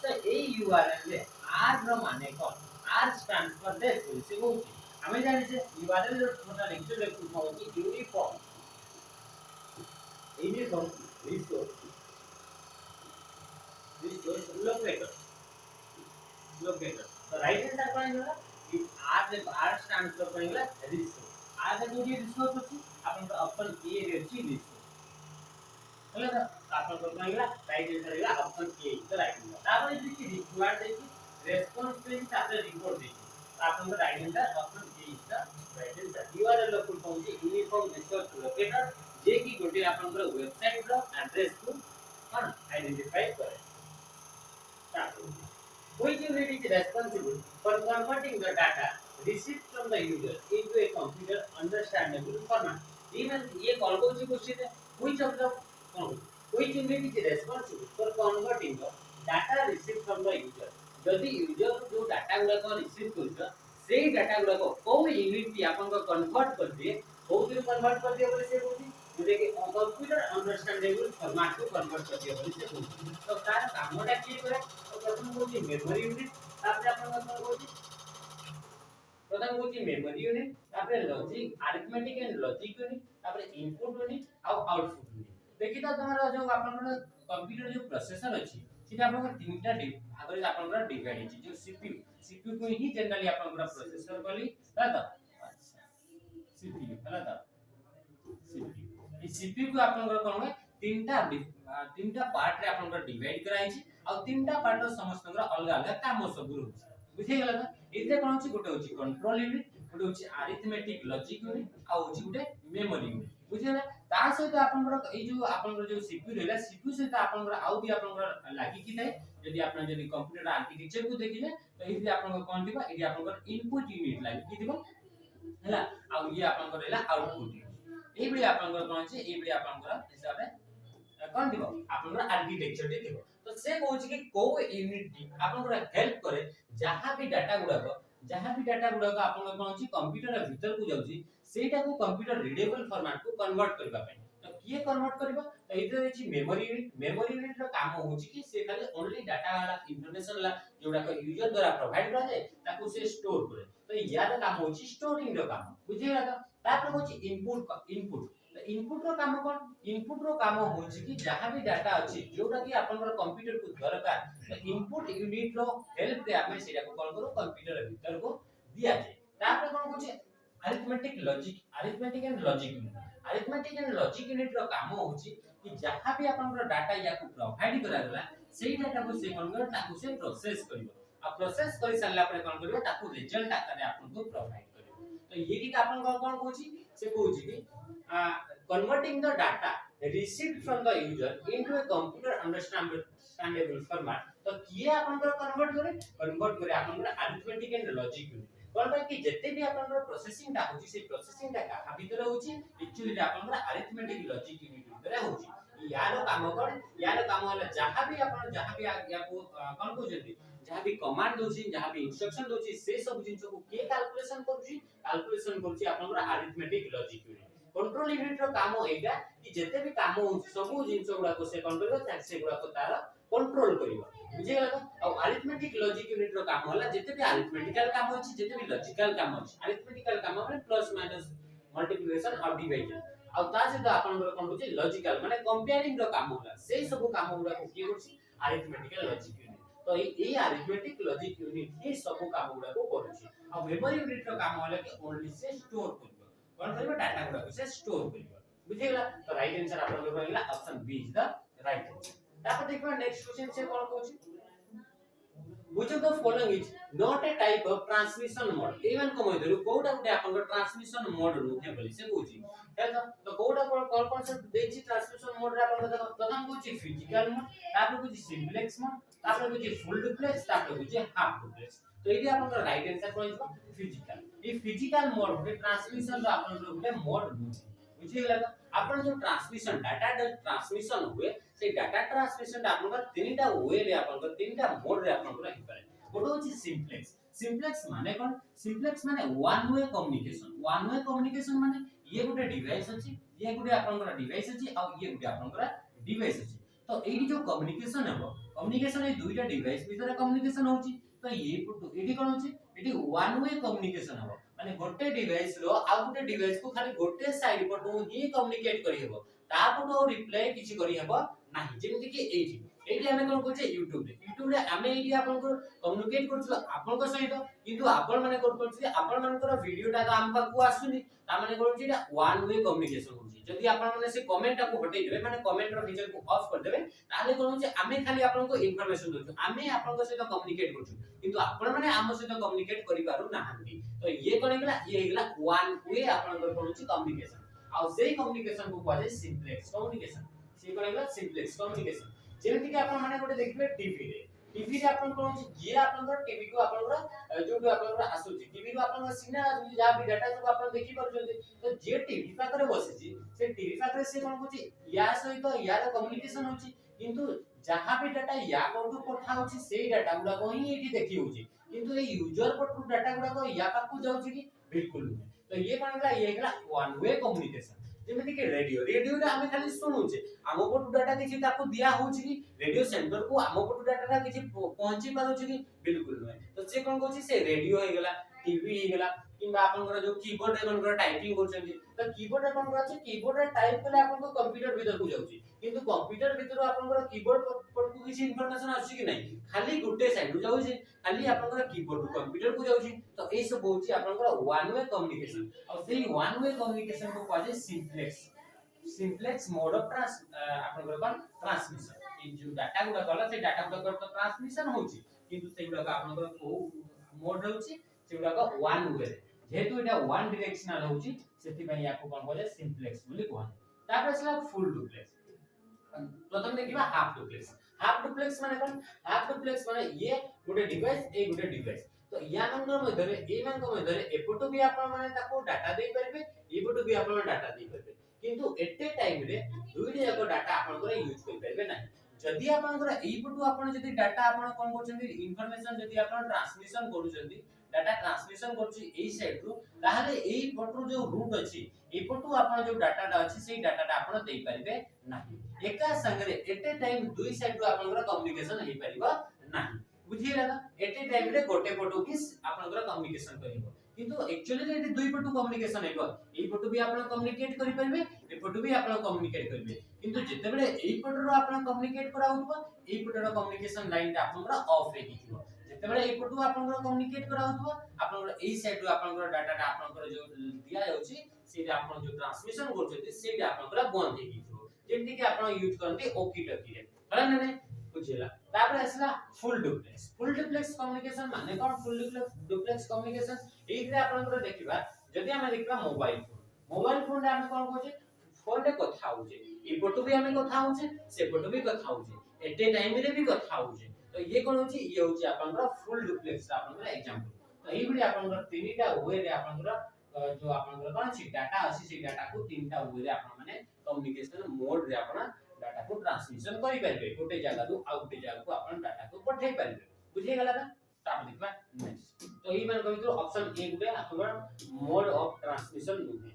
तो ए यूआरएल रे आर रो माने कोन आर स्टैंड्स फॉर दिस से होची हमें जानि से यूआरएल रो टोटल एक्चुअल फुल फॉर्म होची यूनिफॉर्म रिसोर्स लोकेटर तो राइट हैंड साइड पर होला आर स्टैंड्स फॉर पहिला रिसोर्स आर रे जो रिसोर्स होची आपन अपन ए रे छी रिसोर्स होला तो आपन को पहिला राइट हैंड साइड ला ऑप्शन ए तो राइट हैंड तापर जे रिक्वायर्ड देखि रेस्पॉन्स पे तापर रिपोर्ट देखि आपन को right hand side option A is the right hand side URL full form छी यूनिफॉर्म रिसोर्स लोकेटर जे की गोटे आपन को वेबसाइट रो एड्रेस को कौन आइडेंटिफाई करे तापर which unit is responsible for converting the data received from the user into a computer understandable format even ये कॉल को जी क्वेश्चन है which of the which unit is responsible for converting the data received from the user यदि user जो data गुडा को receive करछ सेही data गुडा को को यूनिट की आपन को कन्वर्ट कर दिए बहुत दिन कन्वर्ट कर दिए बोले से बोली जोटे कि कंप्यूटर अंडरस्टैंडेबल फॉर्मेट को कन्वर्ट कर दिए बोले से बोली तो तार कामटा की करे तो प्रथम होची मेमोरी यूनिट तापर आपन को होची प्रथम होची मेमोरी यूनिट तापर logic arithmetic and logic unit तापर इनपुट यूनिट और आउटपुट यूनिट देखि तो तमरा जो आपन कंप्यूटर जो प्रोसेसर अछि सेटा आपन तीनटा भाग रे आपन डिवाइड अछि जो सीपीयू को ही जनरली आपन प्रोसेसर बोली हला त सीपीयू हला त सीपीयू ई सीपीयू को आपन कोन है तीनटा पार्ट रे आपन डिवाइड कराई छी और तीनटा पार्ट रो समस्त अलग अलग काम सब रहउछि बुझे गेला त एते कोन अछि गोटे अछि कंट्रोल यूनिट गोटे अछि अरिथमेटिक लॉजिक यूनिट आ अछि गोटे मेमोरी यूनिट बुझिला ता सहित आपन ए जो आपन जो सीपीयू रहला सीपीयू सहित आपन आउ भी आपन लागि कि नै यदि आपन यदि कंप्यूटर आर्किटेक्चर को देखिले तो एति आपन कोन दिबा एति आपन इनपुट यूनिट लागि कि दिबा हला आ ये आपन रहला आउटपुट यूनिट ए बडी आपन कोन अछि ए बडी आपन हिसाब रे कोन दिबो आपन आर्किटेक्चर दे दिबो तो से कहउछि कि को यूनिट आपन हेल्प करे जहां भी डाटा गुडा को आपन कोन अछि कंप्यूटर भीतर को जाउछि सेटा को कंप्यूटर रीडेबल फॉर्मेट को कन्वर्ट करबा पय तो किए कन्वर्ट करबा तो इधर अछि मेमोरी यूनिट रो काम होछि कि से खाली ओनली डाटा वाला इंफॉर्मेशन ला जोडा को यूजर द्वारा प्रोवाइड करा जाय ताको से स्टोर करे तो यार काम होछि स्टोरिंग रो काम बुझिला तो तापर होछि इनपुट तो इनपुट रो काम कोन इनपुट रो काम होछि कि जहां भी डाटा अछि जोडा कि आपन कंप्यूटर को दरकार तो इनपुट यूनिट रो हेल्प दे आमे सेटा को कॉल करो कंप्यूटर भीतर को दिया जाय तापर कोन होछि अरिथमेटिक एंड लॉजिक यूनिट रो काम होछि कि जहां भी आपन डाटा या को प्रोवाइड करा गला सेही डाटा को से कोन करो ताको से प्रोसेस करिवो आ प्रोसेस करि सारला पर कोन करिवो ताको रिजल्ट आकारे आपन को प्रोवाइड करिवो तो ये कि आपन कोन होछि से कहउछि कि converting the data received from the user into a computer understandable format तो किए आपन कन्वर्ट करे आपन अरिथमेटिक एंड लॉजिक यूनिट कोन भाई कि जते भी आपन प्रोसेसिंग टा होची से प्रोसेसिंग टा का भीतर होची एक्चुअली आपन अरिथमेटिक लॉजिक यूनिट भीतर होची यारो काम होला जहां भी या को कोन कहजती जहाँ भी कमांड दोची जहाँ भी इंस्ट्रक्शन दोची से सब जिंस को के कैलकुलेशन करूची आपनकर arithmetic logic unit control unit रो काम एटा कि जते भी काम होची सब जिंस गुडा को से कंट्रोल कर से गुडा को तार कंट्रोल करिवो बुझे गेला तो अब अरिथमेटिक लॉजिक यूनिट रो काम होला जते भी अरिथमेटिकल काम होची जते भी लॉजिकल काम होची अरिथमेटिकल काम माने प्लस माइनस मल्टीप्लिकेशन और डिवीजन आ ता सहित आपनकर कोन होची लॉजिकल माने कंपेयरिंग रो काम होला से सब काम गुडा को की होची अरिथमेटिकल लॉजिक यूनिट तो ये अरिथमेटिक लॉजिक यूनिट ही सब काम गुडा को करूची आ मेमोरी यूनिट रो काम होला कि ओनली से स्टोर करबो कोन करबो डाटा गुडा को से स्टोर करबो बुझे गेला तो राइट आंसर आपन लोग option B is the right answer तापर देखबा नेक्स्ट क्वेश्चन से कोन कहूची which of the following is not a type of transmission mode even को मधुर कोडा गुटे आपन ट्रांसमिशन मोड नुहे बोली से कहूची हेलो तो कोडा कौन कौन से देछि ट्रांसमिशन मोड रे आपन देखो प्रथम कहूची फिजिकल मोड तापर कहूची सिंप्लेक्स मोड तापर कहूची फुल डुप्लेक्स तापर कहूची हाफ डुप्लेक्स तो ये आपन राइट आंसर कोन हो फिजिकल ये फिजिकल मोड गुटे ट्रांसमिशन रो आपन गुटे मोड नुहे बुझी गेला आपन जो ट्रांसमिशन डाटा ट्रांसमिशन हुए से डाटा ट्रांसमिशन आपन तीनटा वे रे आपन तीनटा मोड रे आपन हि पारे गोटो होची सिंप्लेक्स माने कोन सिंप्लेक्स माने वन वे कम्युनिकेशन माने ये गोटे डिवाइस अछि ये गोटे आपन डिवाइस अछि आ ये गोटे आपन डिवाइस अछि तो एडी जो कम्युनिकेशन हेबो कम्युनिकेशन ए दुईटा डिवाइस भीतर कम्युनिकेशन होची तो ये एडी कोन होची एडी वन वे कम्युनिकेशन हेबो माने गोटे डिवाइस रो आ गोटे डिवाइस को खाली गोटे साइड पटो ही कम्युनिकेट करि हेबो ता पटो रिप्लाई किछि करि हेबो नाही जेमिति कि एठी हमें कोन कहै यूट्यूब रे हमें एठी आपन को कम्युनिकेट करछु आपन को सहित किंतु आपन माने कोन करछु आपन मानकर वीडियोटा तो हम पाकू आसुनी ता माने कोन छी वन वे कम्युनिकेशन होची जदी आपन माने से कमेंट को हटै देबे माने कमेंट रो फीचर को ऑफ कर देबे ताले कोन होची हमें खाली आपन को इंफॉर्मेशन दोछु हमें आपन को सहित कम्युनिकेट करछु किंतु आपन माने हम सहित कम्युनिकेट करि पारु नाहंती तो ये कोन गेला ये गेला वन वे आपन को कोन होची कम्युनिकेशन आ सेही कम्युनिकेशन को कहै सिंप्लेक्स कम्युनिकेशन से कोन गेला सिंप्लेक्स कम्युनिकेशन जेमिति कि आपन माने गोटे देखबे टीवी रे आपन कोन जे आपन टीवी को आपन जो भी आपन आसुची टीवी रो आपन सिग्नल आसुची जा भी डाटा सब आपन देखि परछन तो जे टीवी पाखरे बसिची से टीवी पाखरे से कोन होची या सहित यार कम्युनिकेशन होची किंतु जहां भी डाटा या कोठू पठा होची से डाटा गुडा को ही एठी देखि होची किंतु ए यूजर पठू डाटा गुडा को या पाखु जाउची कि बिल्कुल नहीं तो ये कोन गला ये गला वन वे कम्युनिकेशन जेमिति कि रेडियो रे हमें खाली सुनुचे आमो पटु डाटा किछि ताको दिया होछि कि रेडियो सेंटर को आमो पटु डाटा किछि पहुंची पारोछि कि बिल्कुल नै तो से कोन कहछि से रेडियो हे गेला टीवी हे गेला किबा आपनकर जो कीबोर्ड रे मनकर टाइपिंग करछन तो कीबोर्ड रे कोन कहछि कीबोर्ड रे टाइप करले आपनको कंप्यूटर भीतर को जाउछि किंतु कंप्यूटर भीतर आपनकर कीबोर्ड पर को किछि इंफॉर्मेशन आछि कि नै खाली गुटे साइड को जाउछि खाली आपनकर कीबोर्ड कंप्यूटर को जाउछि तो ए सब होछि आपनकर वन वे कम्युनिकेशन और सेही वन वे कम्युनिकेशन को कहै सिंप्लेक्स मोड ऑफ आपनकर कोन ट्रांसमिशन इ जो डाटा गुडा गला से डाटा गुडा तो ट्रांसमिशन होछि किंतु से गुडा आपनकर को मोड रहउछि से गुडा को वन वे जेहेतु एटा वन डायरेक्शनल होछि सेति पय याको कोन कहै सिंप्लेक्स बोली कहै तापर असला फुल डुप्लेक्स प्रथम देखिबा हाफ डुप्लेक्स माने कोन हाफ डुप्लेक्स माने ये गोटे डिवाइस तो या नंबर मधरे ए मान को मधरे एपटो भी आपण माने ताको डाटा देई परबे एपटो भी आपण डाटा देई परबे किंतु एटे टाइम रे दुईटी जाको डाटा आपण करे यूज कर परबे नाही जदी आपण करे एपटो आपण जदी डाटा आपण कोन करछन्ती इंफॉर्मेशन जदी आपण ट्रांसमिशन करूछन्ती डाटा ट्रांसमिशन करछि एई साइड रु ताहाले एई पटरो जो रूट अछि एपटो आपण जो डाटाटा अछि सेई डाटाटा आपण देई परबे नाही एका संगरे एटे टाइम दुई साइड रु आपण कम्युनिकेशन हेई परिबा नाही बुझिला ना एटे टाइम रे गोटे पटो की आपनकर कम्युनिकेशन करिवो किंतु एक्चुअली रे दुई पटो कम्युनिकेशन हेबो एई पटो भी आपण कम्युनिकेट करि परबे ए पटो भी आपण कम्युनिकेट करबे किंतु जते बेले एई पटो रो आपण कम्युनिकेट करा होतबो एई पटो रो कम्युनिकेशन लाइन ता आपनकर ऑफ रे हिथिबो जते बेले एई पटो आपनकर कम्युनिकेट करा होतबो आपनकर एई साइड रो आपनकर डाटा ता आपनकर जो दिया जाउची सेटा आपण जो ट्रांसमिशन करछथि सेटा आपनकर बंद हे हिथिबो जेमति कि आपण यूज करनती ओकी टकी रे हला ने बुझिला तापर असला फुल डुप्लेक्स कम्युनिकेशन माने कोन फुल डुप्लेक्स कम्युनिकेशन एइरे आपनकर देखिबा जदि हम देखिबा मोबाइल फोन रे हम कोन कहै फोन रे कथा होजे ई फोटो भी हमें कथा होजे से फोटो भी कथा होजे एटे टाइम रे भी कथा होजे तो ये कोन होची ये होची आपनकर फुल डुप्लेक्स आपनकर एग्जांपल तो एइ बडी आपनकर तीनटा वे रे आपनकर जो आपनकर कोन छी डाटा अछि से डाटा को तीनटा वे रे आपन माने कम्युनिकेशन मोड रे आपन डाटा को ट्रांसमिशन करि परबे गोटे जगह रु आ गोटे जगह को अपन डाटा को पठै परबे बुझे गला ना ताप देखबा नेक्स्ट तो ई मान कहि तो ऑप्शन ए गुटे आपन मोड ऑफ ट्रांसमिशन नुहे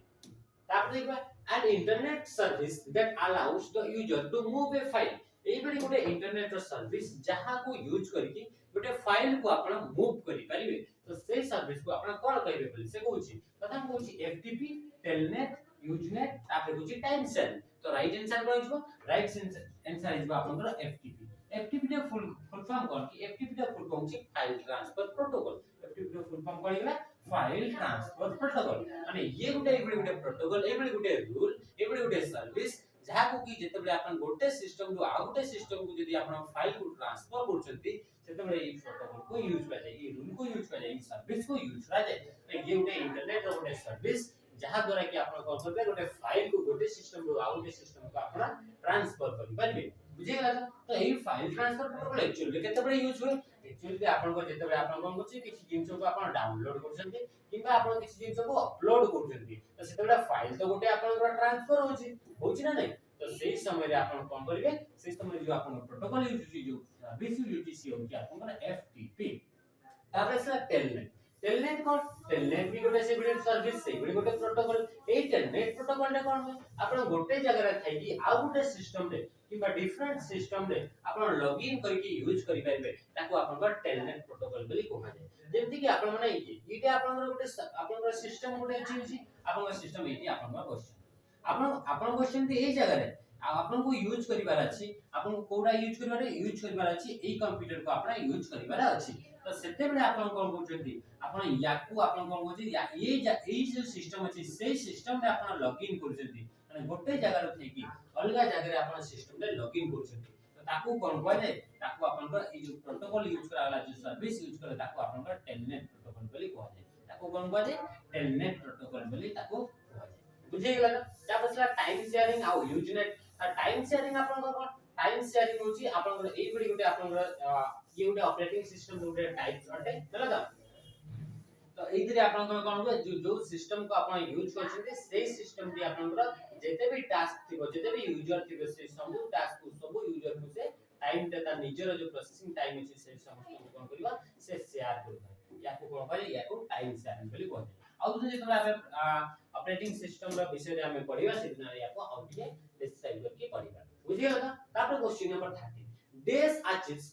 ताप देखबा an internet service that allows the user to move a file एबडी गोटे इंटरनेट रो सर्विस जहा को यूज करके गोटे फाइल को आपण मूव करि परिबे तो से सर्विस को आपण कोन कहिबे बोली से कहूची प्रथम कहूची एफटीपी टेलनेट यूजनेट तापर कहूची टाइम सेल तो राइट आंसर कोन हिजबो राइट आंसर हिजबो आपनकर एफटीपी एफटीपी रे फुल फॉर्म कोन कि एफटीपी रे फुल फॉर्म छी फाइल ट्रांसफर प्रोटोकॉल एफटीपी रे फुल फॉर्म कोन हिला फाइल ट्रांसफर प्रोटोकॉल माने ये गोटे प्रोटोकॉल एबडी गोटे रूल एबडी गोटे सर्विस जहा को कि जेतेबे आपण गोटे सिस्टम जो आ गोटे सिस्टम को जदी आपण फाइल को ट्रांसफर करछंती सेतेबे ई प्रोटोकॉल को यूज करा जाय ई रूल को यूज करा जाय ई सर्विस को यूज करा जाय तो ये गोटे इंटरनेट रो गोटे सर्विस जहा द्वारा कि आपण कोन करबे गोटे फाइल को गोटे सिस्टम रो आ गोटे सिस्टम को आपण ट्रांसफर करि परबे बुझे गेला तो एई फाइल ट्रांसफर प्रोटोकॉल एक्चुअली केतेबे यूज होय एक्चुअली आपण को जेतेबे आपण कोन करछि किछि जिंस को आपण डाउनलोड करछंती किबा आपण किछि जिंस को अपलोड करछंती तो सेतेबे फाइल तो गोटे आपण ट्रांसफर होछि ना नहीं तो सही समय रे आपण कोन करिवे सही समय जो आपण प्रोटोकॉल यूज होछि जो सर्विस यूज होछि से होछि आपण एफटीपी तापर से टेलनेट कोन टेलनेट भी गोटे से सर्विस से गोटे प्रोटोकॉल ए टेलनेट प्रोटोकॉल रे कोन आपण गोटे जगह रे थाई कि आ गोटे सिस्टम रे किबा डिफरेंट सिस्टम रे आपण लॉगिन करके यूज करि पाइबे ताको आपण टेलनेट प्रोटोकॉल बोली कोहा जाय जेमति कि आपण माने इटे आपण गोटे आपण सिस्टम गोटे अछि आपण सिस्टम इटे आपण क्वेश्चन आपण क्वेश्चन ते एई जगह रे आपन को यूज करिवार अछि आपन को कोडा यूज करिवार अछि एई कंप्यूटर को आपण यूज करिवार अछि तो सेते बेले आपण कोन करछंती आपण याकू आपण कोन करछि या एई जो सिस्टम अछि सेई सिस्टम रे आपण लॉगिन करछंती माने गोटे जगह रे थे कि अलगा जगह रे आपण सिस्टम रे लॉगिन करछंती तो ताकू कोन कहै जाय ताकू आपण को ई जो प्रोटोकॉल यूज कराला जो सर्विस यूज करे ताकू आपण को टेलनेट प्रोटोकॉल बोली कहै जाय ताकू कोन कहै जाय टेलनेट प्रोटोकॉल बोली ताकू कहै जाय बुझे गेला ना ता बसला टाइम शेयरिंग आ यूजनेट टाइम शेयरिंग आपन को टाइम शेयरिंग होची आपन को एई बडी गोटे आपन ये गोटे ऑपरेटिंग सिस्टम गोटे टाइप्स अटे होला तो एइतरे आपन को कोन हो जो सिस्टम को आपन यूज करछिते सेई सिस्टम दी आपन को जेते भी टास्क थिबो जेते भी यूजर थिबे से सब टास्क को सब यूजर को से टाइम देता निजर जो प्रोसेसिंग टाइम अछि से समस्त को कोन करबा से शेयर करबा या को कोन कहले या को टाइम शेयरिंग बोली कहले आउ जे तोरा ऑपरेटिंग सिस्टम रा विषय रे हमें पढिबा सिग्नल या को आउ टिके डिस्क्राइब करके पढिबा बुझियो ना तापर question number 30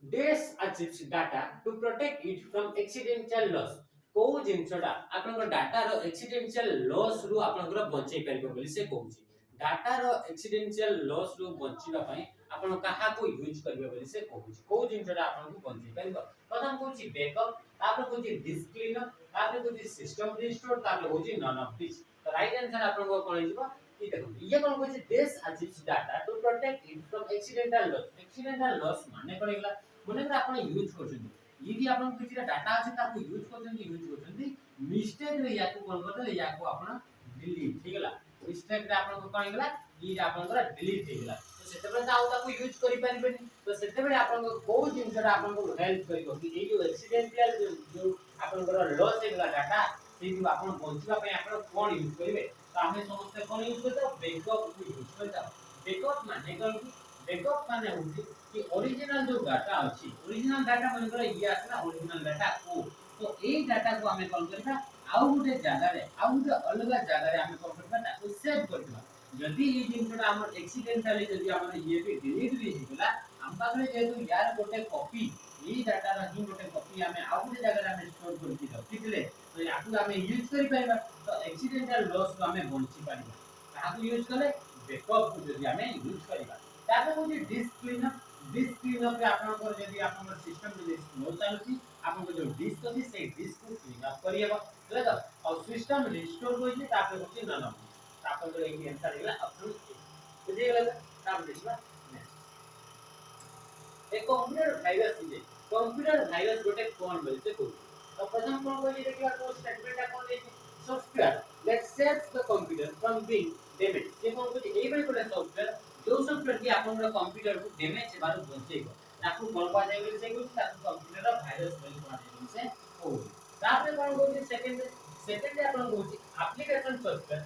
Dash achieves data to protect it from accidental loss को जिंसडा आपन डाटा रो एक्सीडेंशियल लॉस रु आपन बंचै परबो बोली से कहूची डाटा रो एक्सीडेंशियल लॉस रु बंचिबा पई आपन कहा को यूज करबे बोली से कहूची को जिंसडा आपन को बंचै परबो प्रथम कहूची बैकअप तापर कहूची डिस्क क्लीनर तापर कहूची सिस्टम रिस्टोर तापर कहूची नन ऑफ दिस तो राइट आंसर आपन को कोन हिजबो ई देखो ये कोन कहूची देश achieves data to protect it from accidental loss माने पड़ेगा बोले आपण यूज करछन यदि आपण किछि डाटा अछि ताकू यूज करछन मिस्टेक रे याकू कोन करले याकू आपण डिलीट ठीक गेला मिस्टेक रे आपण को कोन गेला ई आपण को डिलीट हे गेला तो सेते बेले आउ ताकू यूज करि परिबेनी तो सेते बेले आपण को को जिंसडा आपण को हेल्प करिवो कि ए जो एक्सीडेंटल जो आपण को लॉस हे गेला डाटा से जो आपण बंचिबा पय आपण कोन यूज करिवे तो हमें समस्त कोन यूज करता बैकअप को यूज करता बैकअप माने कोन बैकअप माने होची कि ओरिजिनल जो डाटा अछि ओरिजिनल डाटा मन करे ये आसना ओरिजिनल डाटा ओ तो ए डाटा को हमें कॉल करबा आउ गुटे जागा रे आउ गुटे अलगा जागा रे हमें कॉल करबा ताको सेव करबा जदी ई जिनटा हमर एक्सीडेंटली जदी हमर ये भी डिलीट भी हिगला हम पाखरे जेतु यार गोटे कॉपी ई डाटा रा ही गोटे कॉपी हमें आउ गुटे जागा रे हमें स्टोर करके रखितले तो याकू हमें यूज करि पाइबा तो एक्सीडेंटल लॉस को हमें बंची पाइबा ताकू यूज करले बैकअप को जदी हमें यूज करबा तापर होची डिस्क क्लीनअप रे आपन को जदी आपन सिस्टम में स्लो चालुची आपन को जो डिस्क अछि से डिस्क को क्लीन अप करियबा ले तो और सिस्टम रिस्टोर होइले तापर होची नन तापर जो एक आंसर गेला ऑप्शन ए बुझे गेला तापर देखबा एक कंप्यूटर वायरस गोटे कोन बोलते को तो प्रथम कोन बोली देखिबा को स्टेटमेंट कोन लेछि software let's save the computer from being damage जे कोन को एई बड़ी कोन सॉफ्टवेयर जो सॉफ्टवेयर की आपन कंप्यूटर को डैमेज से बारे बचेगो ताकू कोन पा जाय बोली से को ताकू कंप्यूटर वायरस बोली पा जाय बोली से ओ तापर कोन को सेकंड आपन को एप्लीकेशन सॉफ्टवेयर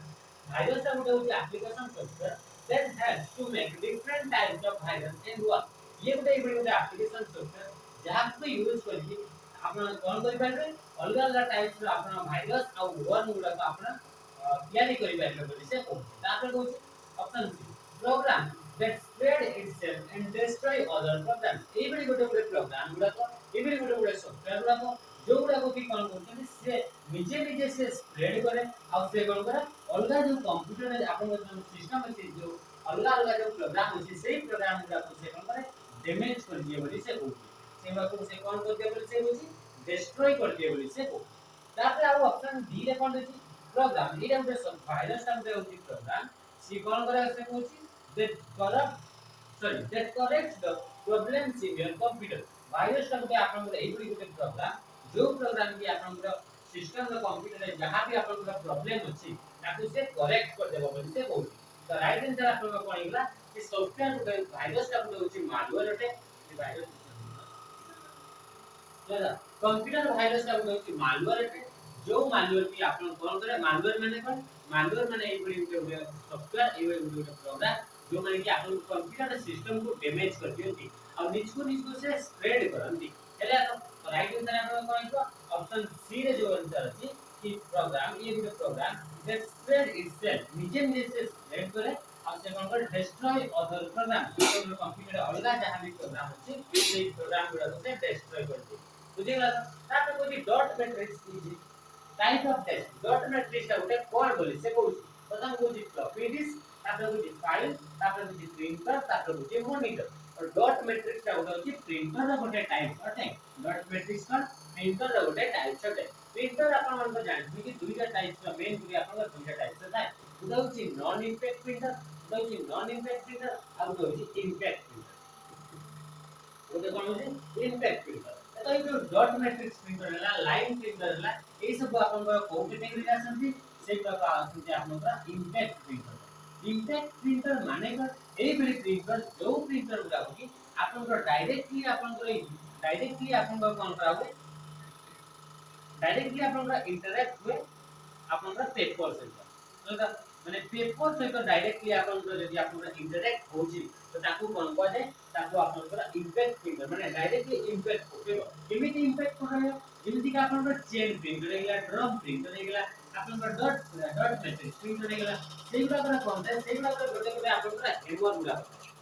वायरस का गोटे होची application software that has to make different types of virus and work ये गोटे बड़ी गोटे एप्लीकेशन सॉफ्टवेयर जहाँ को यूज करके आपण कौन करि पारबे अलग अलग टाइप्स रो आपण भाइरस आ वर्म गुडा को आपण तैयारी करि पारबे बोली से कहू तापर कहू option C program that spread itself and destroy other programs एबडी गोटे गोटे प्रोग्राम गुडा को एबडी गोटे गोटे सॉफ्टवेयर गुडा को जो गुडा को की कोन करछन से निजे निजे से स्प्रेड करे आ से कोन करे अलग जो कंप्यूटर में आपण सिस्टम अछि जो अलग अलग जो प्रोग्राम अछि सेही प्रोग्राम गुडा को से कोन करे डैमेज कर दिए बोली से कहू सेमा को से कोन कर दिए बोली से होची डिस्ट्रॉय कर दिए बोली से कहू तापर आ ऑप्शन डी रे कोन अछि प्रोग्राम एटा गुटे सब वायरस टा गुटे होची प्रोग्राम सी कोन करे से कहूची that corrects the problems in your computer virus टा गुटे आपन गुटे एबडी गुटे प्रोग्राम जो प्रोग्राम की आपन गुटे सिस्टम रो कंप्यूटर रे जहां भी आपन गुटे प्रॉब्लम अछि ताकू से करेक्ट कर देबो बोली से कहू तो राइट आंसर आपन को कोन कि सॉफ्टवेयर गुटे वायरस टा गुटे होची मालवेयर अटे वायरस दादा कंप्यूटर वायरस टा गुटे होची मालवेयर अटे जो मालवेयर की आपन कोन करे मालवेयर माने एबडी गुटे सॉफ्टवेयर एबडी गुटे प्रोग्राम जो माने कि आपन कंप्यूटर सिस्टम को डैमेज कर दियंती और निज को से स्प्रेड करंती हेले तो राइट आंसर आपन कोन को ऑप्शन सी रे जो आंसर अछि कि प्रोग्राम ये गुटे प्रोग्राम दैट स्प्रेड इटसेल्फ निजे निजे से स्प्रेड करे और से कोन कर डिस्ट्रॉय अदर प्रोग्राम जो कंप्यूटर अलगा जहां भी प्रोग्राम अछि से प्रोग्राम गुडा को से डिस्ट्रॉय करती बुझिला तापर कोइ डॉट मैट्रिक्स की type of test dot matrix टा गुटे कोन बोली से कहू प्रथम कहू फ्लॉपी डिस्क तापर कहू फाइल तापर कहू प्रिंटर तापर कहू मॉनिटर और डॉट मैट्रिक्स टा गुटे अछि प्रिंटर रो गुटे टाइप अटे डॉट मैट्रिक्स का प्रिंटर रो गुटे टाइप अटे प्रिंटर अपन मन को जानि कि दुईटा टाइप का मेन दुई अपन दुईटा टाइप से थाए गुटे होछि नॉन इंपैक्ट प्रिंटर गुटे होछि नॉन इंपैक्ट प्रिंटर आ गुटे होछि इंपैक्ट प्रिंटर गुटे कोन होछि इंपैक्ट प्रिंटर तो ये जो डॉट मैट्रिक्स प्रिंटर है लाइन प्रिंटर है ये सब अपन को को कैटेगरी आसंती से प्रकार आसंती अपन का इंपैक्ट प्रिंटर माने का एई बड़ी प्रिंटर जो प्रिंटर गुडा होगी अपन को डायरेक्टली अपन को कोन करा हुए डायरेक्टली अपन का इंटरैक्ट हुए अपन का पेपर से तो माने पेपर से तो डायरेक्टली अपन को यदि अपन का इंटरैक्ट होजी तो ताकू कोन को जाय ताकू अपन का इंपैक्ट प्रिंटर माने डायरेक्टली इंपैक्ट होबे केमिति इंपैक्ट करे जेमिति का अपन का चेन प्रिंटर हेला ड्रम प्रिंटर हेला अपन का डॉट मैट्रिक्स प्रिंटर हेला सेगुडा करा कोन है सेगुडा को गोटे गोटे अपन का हेमर गुडा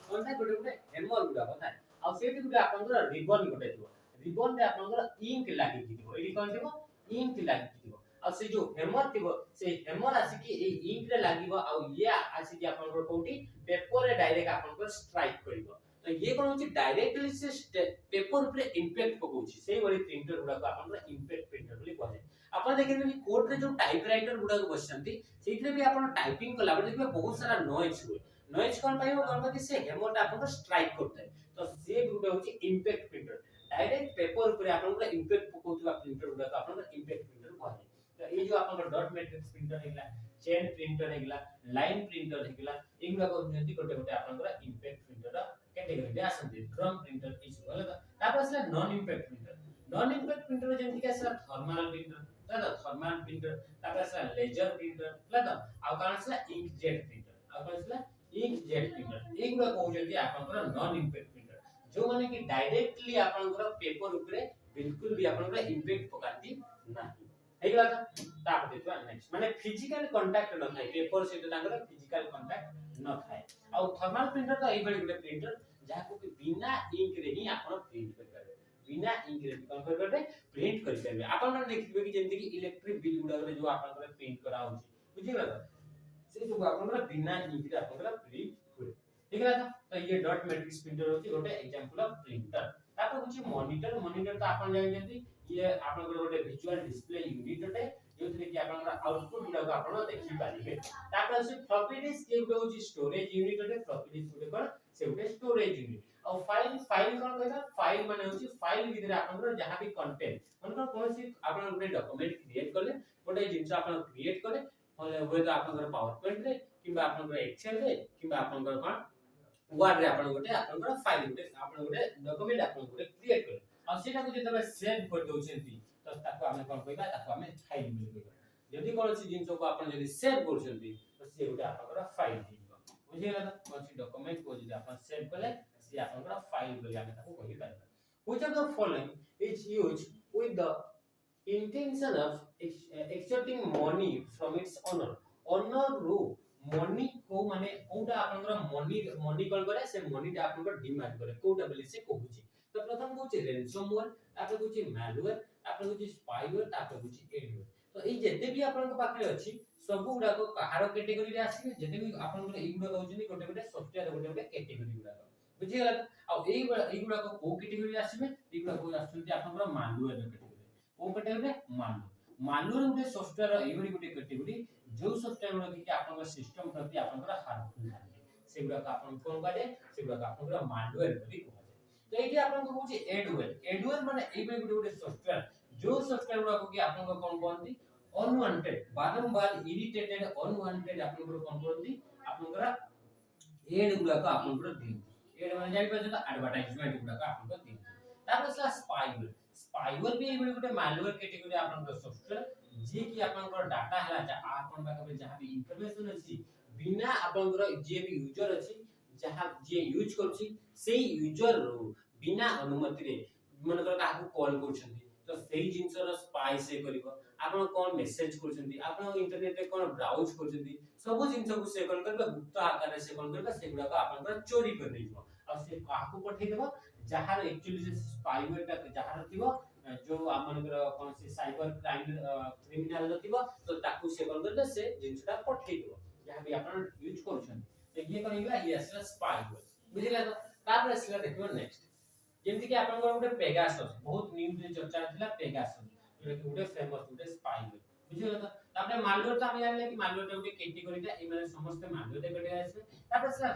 कोन है गोटे गोटे हेमर गुडा कोन है आ सेठी गुडा अपन का रिबन गोटे दिबो रिबन रे अपन का इंक लागि दिबो एडी कोन दिबो इंक लागि दिबो आ से जो हेमर थिबो से हेमर आसी कि ए इंक रे लागिबो आ ये आसी कि अपन को कोठी पेपर रे डायरेक्ट अपन को स्ट्राइक करिवो तो ये कोन होची डायरेक्टली से पेपर ऊपर इंपैक्ट पकोची सेही वाली प्रिंटर गुडा को अपन को इंपैक्ट प्रिंटर बोली कहै अपन देखिबे कि कोड रे जो टाइपराइटर गुडा को बसंती सेइथरे भी अपन टाइपिंग कला बड देखिबे बहुत सारा नॉइज हुए नॉइज कोन पाइबो कोन पति से हेमर टा अपन को स्ट्राइक करते तो से गुडा होची इंपैक्ट प्रिंटर डायरेक्ट पेपर ऊपर अपन को इंपैक्ट पकोतबा प्रिंटर गुडा को अपन को इंपैक्ट प्रिंटर कहै तो ये जो अपन का डॉट मैट्रिक्स प्रिंटर हेगला चेन प्रिंटर हेगला लाइन प्रिंटर हेगला एगुडा को जंती कोटे कोटे अपन का इंपैक्ट प्रिंटर कैटेगरी दे आसंती ड्रम प्रिंटर इस वाला तापर से नॉन इंपैक्ट प्रिंटर जंती का सर थर्मल प्रिंटर दादा थर्मल प्रिंटर तापर से लेजर प्रिंटर दादा आ कारण से इंकजेट प्रिंटर आ कारण से इंकजेट प्रिंटर एगुडा को जंती अपन का नॉन इंपैक्ट प्रिंटर जो माने कि डायरेक्टली अपन का पेपर ऊपर बिल्कुल भी अपन का इंपैक्ट पकाती नाही हेगला ताप देतवा नेक्स्ट माने फिजिकल कांटेक्ट न थाए पेपर से तो तांगर फिजिकल कांटेक्ट न थाए आ थर्मल प्रिंटर तो एई बडी गुटे प्रिंटर जहा को कि बिना इंक रे ही आपण प्रिंट कर पारे बिना इंक रे कोन कर पारे प्रिंट कर पारे आपण मन देखिबे कि जेंति कि इलेक्ट्रिक बिल गुडा रे जो आपण को प्रिंट करा होची बुझिला से जो आपण को बिना इंक रे आपण को प्रिंट होय हेगला तो ये डॉट मैट्रिक्स प्रिंटर होची गोटे एग्जांपल ऑफ प्रिंटर तापर होची मॉनिटर मॉनिटर तो आपण जानि जेंति ये आपण को गोटे विजुअल डिस्प्ले यूनिट अटे जोथरे कि आपण का आउटपुट गुडा को आपण देखि पारिबे तापर से फ्लॉपी डिस्क के गुडा होची स्टोरेज यूनिट अटे फ्लॉपी डिस्क गुडे कोन से गुडे स्टोरेज यूनिट और फाइल कोन कहबा फाइल माने होची फाइल भितरे आपण को जहां भी कंटेंट मतलब कोनसी आपण गुडे डॉक्यूमेंट क्रिएट करले गोटे जिंस आपण क्रिएट करे होय तो आपण को पावर पॉइंट रे किबा आपण को एक्सेल रे किबा आपण को कोन वर्ड रे आपण गोटे आपण को फाइल गोटे आपण गोटे डॉक्यूमेंट आपण गोटे क्रिएट करे और सेटा को जेतबे सेव कर दोछंती तो ताको हमें कोन कहबा ताको हमें फाइल मिल कहबा यदि कोनसी जिंस को आपण यदि सेव करछंती तो से गोटे आपण फाइल दिबो बुझिला त कोनसी डॉक्यूमेंट को यदि आपण सेव कले से आपण फाइल बोली हमें ताको कहि पारबा which of the following is used with the intention of extracting money from its owner owner ରୁ money को माने कोटा आपनकर money कॉल करे से money टा आपनकर डिमांड करे कोटा बोली से कहूची तो प्रथम कहूची ransomware तापर कहूची malware तापर कहूची spyware तापर कहूची adware तो एई जेते भी आपनकर पाखरे अछि सब गुडा को कहार कैटेगरी रे आसी जेते भी आपनकर एई गुडा कहउची गोटे गोटे सॉफ्टवेयर गोटे गोटे कैटेगरी गुडा बुझि गेला आ एई गुडा को कैटेगरी आसीबे एई गुडा को आछुंती आपनकर malware कैटेगरी ओ कैटेगरी malware गोटे सॉफ्टवेयर एई गोटे कैटेगरी जो सॉफ्टवेयर गुडा कि आपनकर सिस्टम प्रति आपनकर हार्मफुल थाके से गुडा को आपन कोन काजे से गुडा को आपनकर malware बोली कहै तो एठी आपन को कहउची adware माने एई गोटे गोटे सॉफ्टवेयर जो सॉफ्टवेयर गुडा को कि आपनकर कोन कोनती अनवांटेड बारंबार इरिटेटेड अनवांटेड आपनकर कोन करती आपनकर एड गुडा का आपनकर दिन एड माने जानि पछे तो एडवर्टाइजमेंट गुडा का आपनकर दिन तापर से स्पाईवेयर भी एबे गोटे मालवेयर कैटेगरी आपनकर सॉफ्टवेयर जे कि आपनकर डाटा हला आपन पाखबे जहां भी इंफॉर्मेशन अछि बिना आपनकर जे भी यूजर अछि जहां जे यूज करछि सेही यूजर बिना अनुमति रे मनकर काहू कॉल करछन्ती तो सेही जिंसर स्पाई से करिवो आपण कोन मेसेज करछन्ती आपण इंटरनेट रे कोन ब्राउज करछन्ती सब जिंस को से कोन करबा गुप्त आकार रे से कोन करबा सेगुडा को आपण चोरी कर देइबो और से काहू पठै देबो जहार एक्चुअली से स्पाईवेयर ता जहार थिबो जो आपनकर कोन से साइबर क्राइम क्रिमिनल थिबो तो ताकू से कोन करबा से जिंसटा पठै देबो जहां भी आपण यूज करछन्ती तो ये कनिला ये असला स्पाईवेयर बुझिला तो तापर असला देखिबो नेक्स्ट जेमति कि आपन गोटे पेगासस बहुत न्यूज रे चर्चा थिला पेगासस जो कि गोटे फेमस गोटे स्पाईवेयर बुझियो त तापर मालवेयर त हम जानले कि मालवेयर गोटे कैटेगरी ता ए माने समस्त मालवेयर कैटेगरी आसे तापर से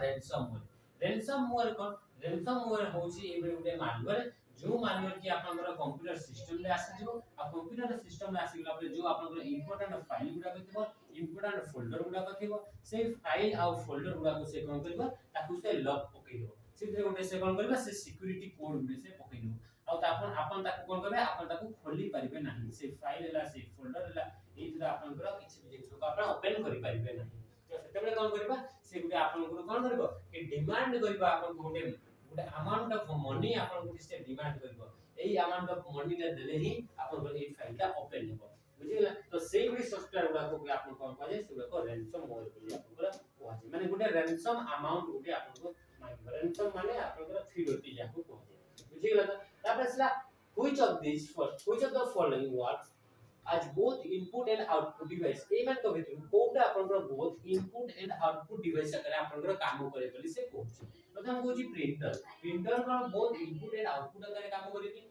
रैनसमवेयर होची ए गोटे मालवेयर जो मालवेयर कि आपन कंप्यूटर सिस्टम रे आसी जो आ कंप्यूटर सिस्टम रे आसी गेला पर जो आपन इंपोर्टेंट फाइल गुडा थिबो इंपोर्टेंट फोल्डर गुडा थिबो से फाइल आ फोल्डर गुडा को से कोन करबो ताकू से लॉक पकई देबो सिधे गोटे से कोन करबा से सिक्योरिटी कोड गुडे से पकई देबो आ तापन आपन ताकू कोन करबे आपन ताकू खोली परिबे नाही से फाइल हला से फोल्डर हला एथरा आपन किछि भी जिंस को आपन ओपन करि परिबे नाही तो सेतेबे कोन करबा से गुडे आपन कोन करबो कि डिमांड करबा आपन गोटे गोटे अमाउंट ऑफ मनी आपन गुडे से डिमांड करबो एई अमाउंट ऑफ मनी ता देले ही आपन को ए फाइल ता ओपन हेबो बुझिला तो सेई गुडी सॉफ्टवेयर गुडा को आपन कोन कहे से को रैनसमवेयर बोली आपन कोहाजे माने गुडे रैनसम अमाउंट गुडे आपन को रैनसम माने आपन फिरती जाको कोहाजे बुझिला तो तापर सला which of the following works as both input and output device ए मान कबे कोटा आपन both input and output device करे आपन काम करे बोली से कहछि प्रथम कहछि प्रिंटर का both input and output करे काम करेति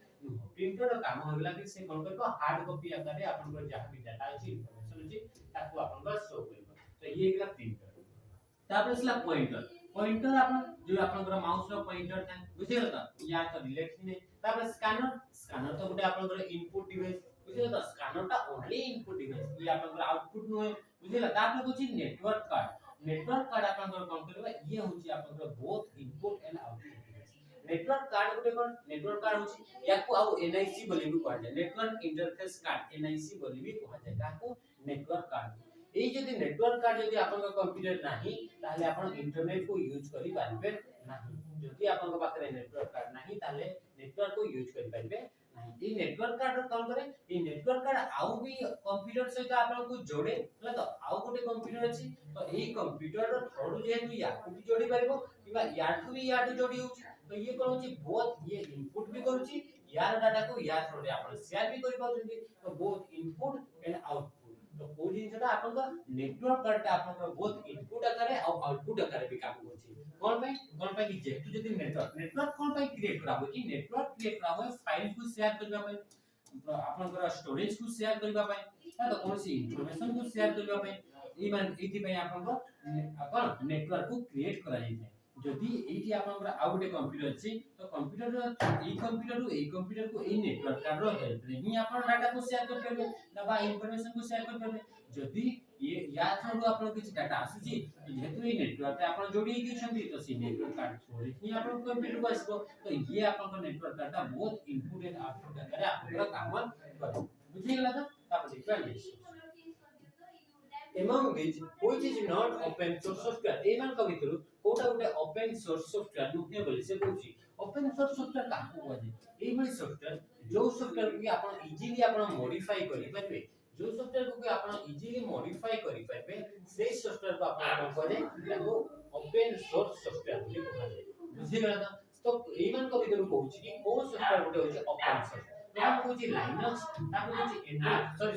प्रिंटर काम होगला कि से कोन करबो हार्ड कॉपी आकारे आपन जहां भी डाटा अछि इंफॉर्मेशन अछि ताको आपन शो करबो तो ये एकला प्रिंटर तापर सला पॉइंटर आपन जो आपन माउस रो पॉइंटर था बुझियो त या तो रिलेट ही नै तापर स्कैनर तो गुटे आपन इनपुट डिवाइस बुझियो त स्कैनर ता ओनली इनपुट डिवाइस ये आपन आउटपुट नो बुझिला तापर कुछ नेटवर्क कार्ड आपन कोन करबा ये होची आपन both input and output device network card Gute cone network card होची याको आ एनआईसी बोली भी कहै छै नेटवर्क इंटरफेस कार्ड एनआईसी बोली भी कहै छै ताको नेटवर्क कार्ड ए जदि नेटवर्क कार्ड जदि आपन कंप्यूटर नाही ताले आपन इंटरनेट को यूज करि पारबे नाही जदि आपन पाखरे नेटवर्क कार्ड नाही ताले नेटवर्क को यूज करि पारबे नाही ए नेटवर्क कार्ड कोन करे ए नेटवर्क कार्ड आउ भी कंप्यूटर सहित आपन को जोड़े हला तो आउ गोटे कंप्यूटर अछि तो ए कंप्यूटर रो थ्रू जेतु या को भी जोड़ी पारबो किबा याठु भी याठु जोड़ी होछि तो ये कोन होछि बोथ ये इनपुट भी करूछि यार डाटा को या थ्रू रे आपन शेयर भी करि पाउछन्ती तो बोथ इनपुट एंड आउटपुट तो ओ जिनसटा आपन नेटवर्क कार्ड आपन बोथ इनपुट आकारे और आउटपुट आकारे भी काम होछि कोन पे कि जेतु जदि नेटवर्क कोन पे क्रिएट करा हो कि नेटवर्क क्रिएट करा हो फाइल को शेयर करबा पे आपन स्टोरेज को शेयर करबा पे तो कोनसी इंफॉर्मेशन को शेयर करबा पे ई मान इति पे आपन नेटवर्क को क्रिएट करा जाय जदि एठी आपन आ गोटे कंप्यूटर अछि तो कंप्यूटर ई कंप्यूटर को ई नेटवर्क कार्ड रो हेल्प रे ही आपन डाटा को शेयर कर परबे नबा इंफॉर्मेशन को शेयर कर परबे जदि ये या थ्रू आपन किछ डाटा आसुची जेतु ई नेटवर्क रे आपन जोड़ी दै छथि तो सी नेटवर्क कार्ड थ्रू ही आपन कंप्यूटर को आसबो तो ये आपन नेटवर्क कार्ड दा बहुत इनपुट एंड आउटपुट करे आपन काम करे बुझि गेला त तापर देखबा among these which is not open source software एमान का भितरु कोटा गोटे open source software नुहे बोली से कहूची open source software काहू कहजे एई भली सॉफ्टवेयर जो सॉफ्टवेयर को आपण इजीली आपण मॉडिफाई करि परबे जो सॉफ्टवेयर को आपण इजीली मॉडिफाई करि परबे से सॉफ्टवेयर को आपण कोन करे ताको ओपन सोर्स सॉफ्टवेयर बोली कहजे बुझि गला तो एमान का भितरु कहूची कि को सॉफ्टवेयर गोटे होची ओपन सोर्स ताको कहूची लाइनक्स ताको कहूची Android sorry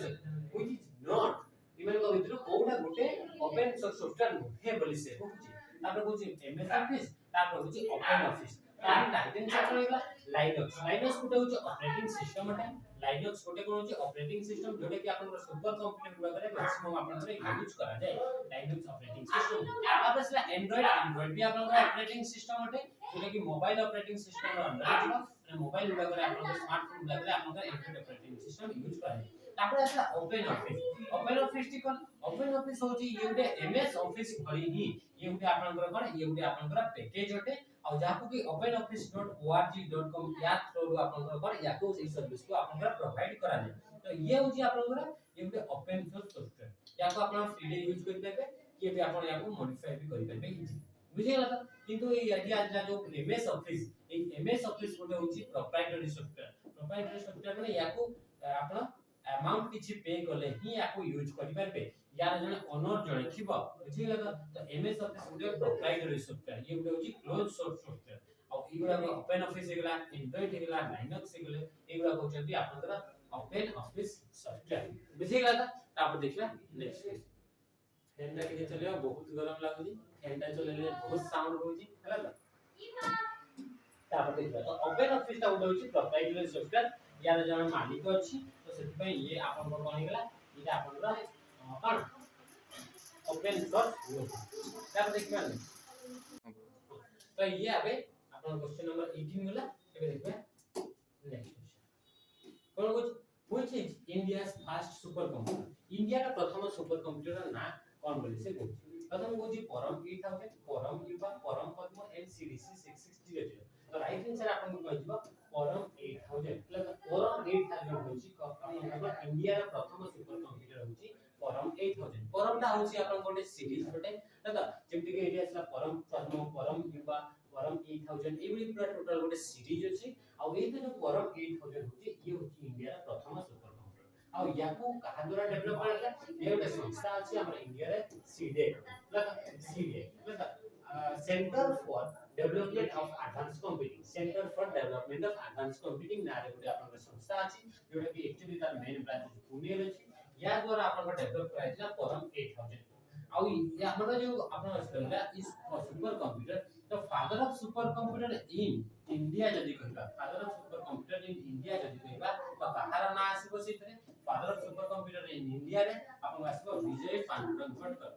which is not email को भितर कोडा गोटे ओपन सोर्स सॉफ्टवेयर नुहे बोली से कहूची तापर कहूची एमएस ऑफिस तापर कहूची ओपन ऑफिस तापर लाइसेंस सॉफ्टवेयर होला लाइनक्स लाइनक्स गोटे होची ऑपरेटिंग सिस्टम अटे लाइनक्स गोटे कोन होची ऑपरेटिंग सिस्टम जोटे कि आपन सुपर कंप्यूटर गुडा मैक्सिमम आपन यूज करा जाय लाइनक्स ऑपरेटिंग सिस्टम तापर से एंड्रॉइड एंड्रॉइड भी आपन ऑपरेटिंग सिस्टम अटे जोटे कि मोबाइल ऑपरेटिंग सिस्टम रो अंदर जिवो અને મોબાઈલ ગુડા કરે આપन स्मार्टफोन गुडा करे आपन एंड्रॉइड ऑपरेटिंग सिस्टम यूज करा जाय तापर आसला ओपन ऑफिस टी कोन ओपन ऑफिस होची ये गुटे एमएस ऑफिस भली ही ये गुटे आपनकर कोन ये गुटे आपनकर पैकेज होटे और जाको कि openoffice.org.com या थ्रू आपनकर कोन याको ई सर्विस को आपनकर प्रोवाइड करा जाय तो ये होची आपनकर ये गुटे ओपन सोर्स सॉफ्टवेयर याको आपन फ्रीली यूज करि पाबे कि भी आपन याको मॉडिफाई भी करि पाबे इजी बुझिगला तो किंतु यदि आज जो एमएस ऑफिस ए एमएस ऑफिस गोटे होची प्रोप्राइटरी सॉफ्टवेयर माने याको आपन अमाउंट किछि पे करले ही याको यूज करि परबे यार जने ओनर जने थिबो बुझिगला तो एमएस ऑफिस गोटे प्रोप्राइटरी सॉफ्टवेयर ये गोटे होची क्लोज सोर्स सॉफ्टवेयर और इगुडा को ओपन ऑफिस हेगला एंड्रॉइड हेगला लाइनक्स हेगले इगुडा को जल्दी आपनकर ओपन ऑफिस सॉफ्टवेयर बुझिगला तापर देखला नेक्स्ट फैन टा के चलियो बहुत गरम लागुजी फैन टा चलेले बहुत साउंड होउजी हला तापर देखला तो ओपन ऑफिस टा गोटे होची प्रोप्राइटरी सॉफ्टवेयर यार जने मालिक अछि तो सेति पय ये आपन को कोन हेगला इटा आपन रा कोन ओपन सोर्स तापर देखबा तो ये आबे आपन क्वेश्चन नंबर 18 गला एबे देखबा नेक्स्ट क्वेश्चन कोन कुछ which is India's first super computer India का प्रथम सुपर कंप्यूटर ना कोन बोली से कहू प्रथम कहू परम 8000 परम युवा परम पद्म एंड सीडीसी 6600 तो राइट आंसर आपन को कहजिबा परम 8000 परम 8000 होची कम इंडिया रा प्रथम सुपर कंप्यूटर होची परम 8000 परम ता होची आपन कोटे सीरीज बटे दादा जेमति के एरिया असला परम पद्म परम युवा परम 8000 एबडी पूरा टोटल गोटे सीरीज अछि आ एते जो परम 8000 होची ये होची इंडिया रा प्रथम सुपर कंप्यूटर आ याको कहा द्वारा डेवलप करला ये गोटे संस्था अछि हमर इंडिया रे सीडे centre for development of advance computing centre for development of advance computing नारे गोटे आपन संस्था अछि जोटा कि एक्चुअली तार मेन ब्रांच पुणे रे अछि या द्वारा आपन डेवलप कराइला परम 8000 आउ या हमर जो आपन असला इस supercomputer the father of super computer in India जदी कहबा father of super computer in India जदी कहबा तो काहार ना आसीबो सिथरे father of super computer in India रे आपन आसीबो विजय पांडुरंग भटकर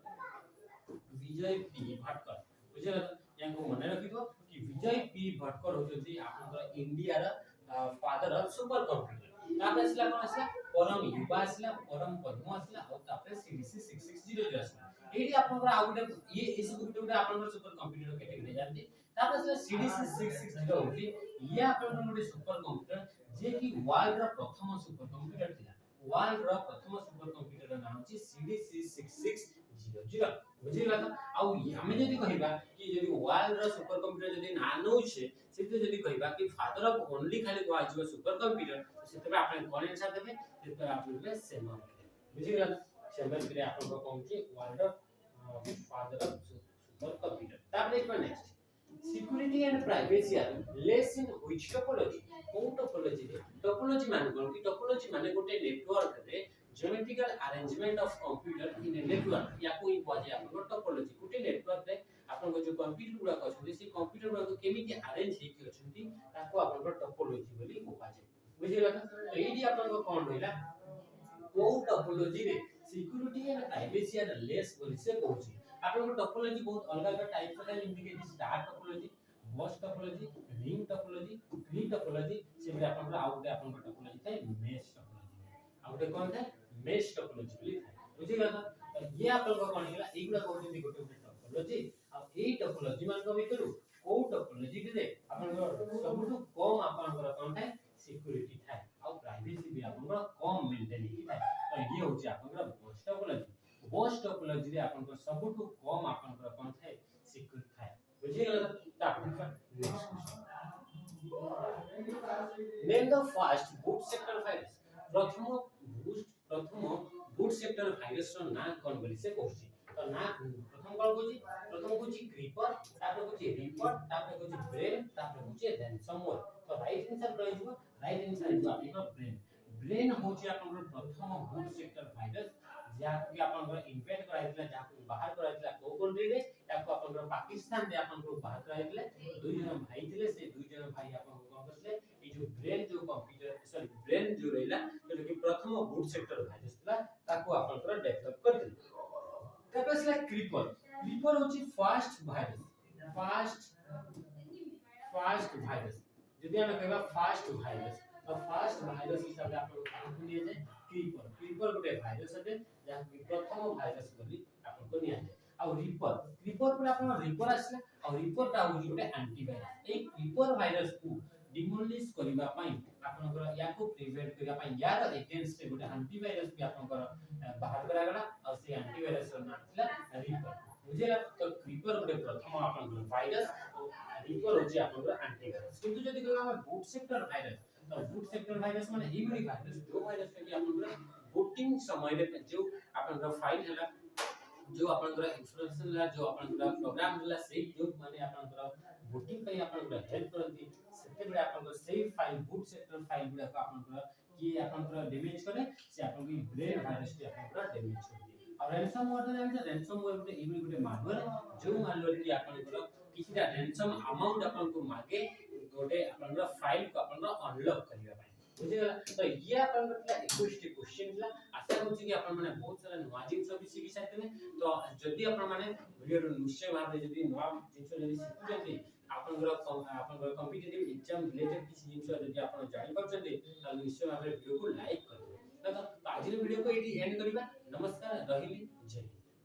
विजय पी भटकर बुझला यांको मने रखिबो कि विजय पी भटकर होती आपन इंडिया रा फादर ऑफ सुपर कंप्यूटर तापर असला कोन असला परम युवा असला परम पद्म असला और तापर सीडीसी 6600 असला एडी आपन आ गुटे ये इस गुटे आपन सुपर कंप्यूटर कैटेगरी जानते तापर असला सीडीसी 6600 होती ये आपन गुटे सुपर कंप्यूटर जे कि वर्ल्ड रा प्रथम सुपर कंप्यूटर थिला वर्ल्ड रा प्रथम सुपर कंप्यूटर रा नाम छी सीडीसी 6600 बुझिला त आउ हमें जदी कहिबा कि जदी वर्ल्ड रा सुपर कंप्यूटर जदी नानो छे सेते जदी कहिबा कि फादर ऑफ ओनली खाली को आजिबो सुपर कंप्यूटर सेते आपन कोन आंसर देबे सेते आपन ले सेम बुझिला सेम करे आपन को कहूं कि world father of super computer तापर देखबा next security and privacy are less in which topology कोन टोपोलॉजी माने कोन कि टोपोलॉजी माने गोटे नेटवर्क रे geometrical arrangement of computer in a network या कोई बजे आपन टोपोलॉजी गोटे नेटवर्क रे आपन को जो कंप्यूटर गुडा कहछन से कंप्यूटर गुडा को केमिति अरेंज हे कि अछंती ताको आपन को टोपोलॉजी बोली कोहा जे बुझिला तो एडी आपन को कोन होइला को टोपोलॉजी रे security and privacy are less बोली से कहछि आपन को टोपोलॉजी बहुत अलग अलग टाइप का जेमति कि स्टार टोपोलॉजी बस topology ring topology tree topology से आपन को आउट आपन को टोपोलॉजी थाय मेश टोपोलॉजी आउट कोन थाय मेश टोपोलॉजी बोली थाय बुझिला तो ये आपन को कोन हिला एगुडा कहउछन गोटे टोपोलॉजी आ ए टोपोलॉजी मान को भितरु को टोपोलॉजी रे आपन को सबुठु कम आपन को कोन थाय सिक्योरिटी थाय आ प्राइवेसी भी आपन को कम मेंटेन ही थाय तो ये होची आपन को बस टोपोलॉजी टेक्नोलॉजी रे आपन को सबटु कम आपन को कोन थाए सिक्योर थाए बुझि गेल त आपन का name the first boot sector virus प्रथम बूट सेक्टर भाइरस रो ना कोन बोली से कहछि तो ना प्रथम कोन कहछि प्रथम कहछि क्रीपर तापर कहछि रिपर तापर कहछि ब्रेन तापर कहछि रैंसमवेयर तो राइट आंसर रहइबो राइट आंसर इज आपन ब्रेन ब्रेन होछि आपन प्रथम बूट सेक्टर भाइरस जा कि आपन को इन्वेंट कराइतला जा को बाहर कराइतला को कंट्री रे याको आपन को पाकिस्तान रे आपन को बाहर कराइतले दुई जन भाई थिले से दुई जन भाई आपन को कोन करले ए जो ब्रेन जो कंप्यूटर सॉरी ब्रेन जो रहला जो कि प्रथम बूट सेक्टर भाइरस थला ताको आपन को डेवलप करथिले तबसला क्रीपर क्रीपर होछि फास्ट भाइरस फास्ट भाइरस यदि हम कहबा फास्ट भाइरस तो फास्ट भाइरस हिसाब से आपन को लिए जाय क्रीपर क्रीपर गोटे भाइरस है जा कि प्रथम भाइरस बोली आपन को निया जाय आ रिपर क्रीपर पर आपन रिपर आसला आ रिपर ता होछि गोटे एंटीवायरस ए क्रीपर भाइरस को डिमोलिश करिबा पई आपन को या को प्रिवेंट करिबा पई यार अगेंस्ट गोटे एंटीवायरस भी आपन को बाहर करा गला आ से एंटीवायरस रो नाम थिला रिपर बुझेला तो क्रीपर गोटे प्रथम आपन को वायरस रिपर होछि आपन को एंटीवायरस किंतु जदि कहबा हम बूट सेक्टर वायरस तो बूट सेक्टर वायरस माने एभरी वायरस जो वायरस के आपन को बूटिंग समय रे जो आपन को फाइल हला जो आपन को इंस्ट्रक्शन ला जो आपन को प्रोग्राम ला से जो माने आपन को बूटिंग पे आपन को हेल्प करती सेते बडे आपन को save file boot sector file गुडा को आपन को कि आपन को डैमेज करे से आपन को ब्रेन वायरस के आपन को डैमेज कर दिए और रैंसमवेयर रे हम रैंसमवेयर गुडे एभरी गुडे मालवेयर जो मालवेयर की आपन को किछिटा रैंसम अमाउंट आपन को मागे गोटे आपन को फाइल को आपन को अनलॉक करिया पाए बुझिगला तो ये आपन को 21 टी क्वेश्चन ला आशा करछि कि आपन माने बहुत सारा नवा जिंस भी सिखि साइतले तो जदि आपन माने वीडियो निश्चय भाबे जदि नवा जिंस जदि सिखुछन्ती आपन कॉम्पिटिटिव एग्जाम रिलेटेड किछि जिंस जदि आपन जानि परछन्ती त निश्चय भाबे वीडियो को लाइक करबे तो आज वीडियो को एटी एंड करिबा नमस्कार रहिली जय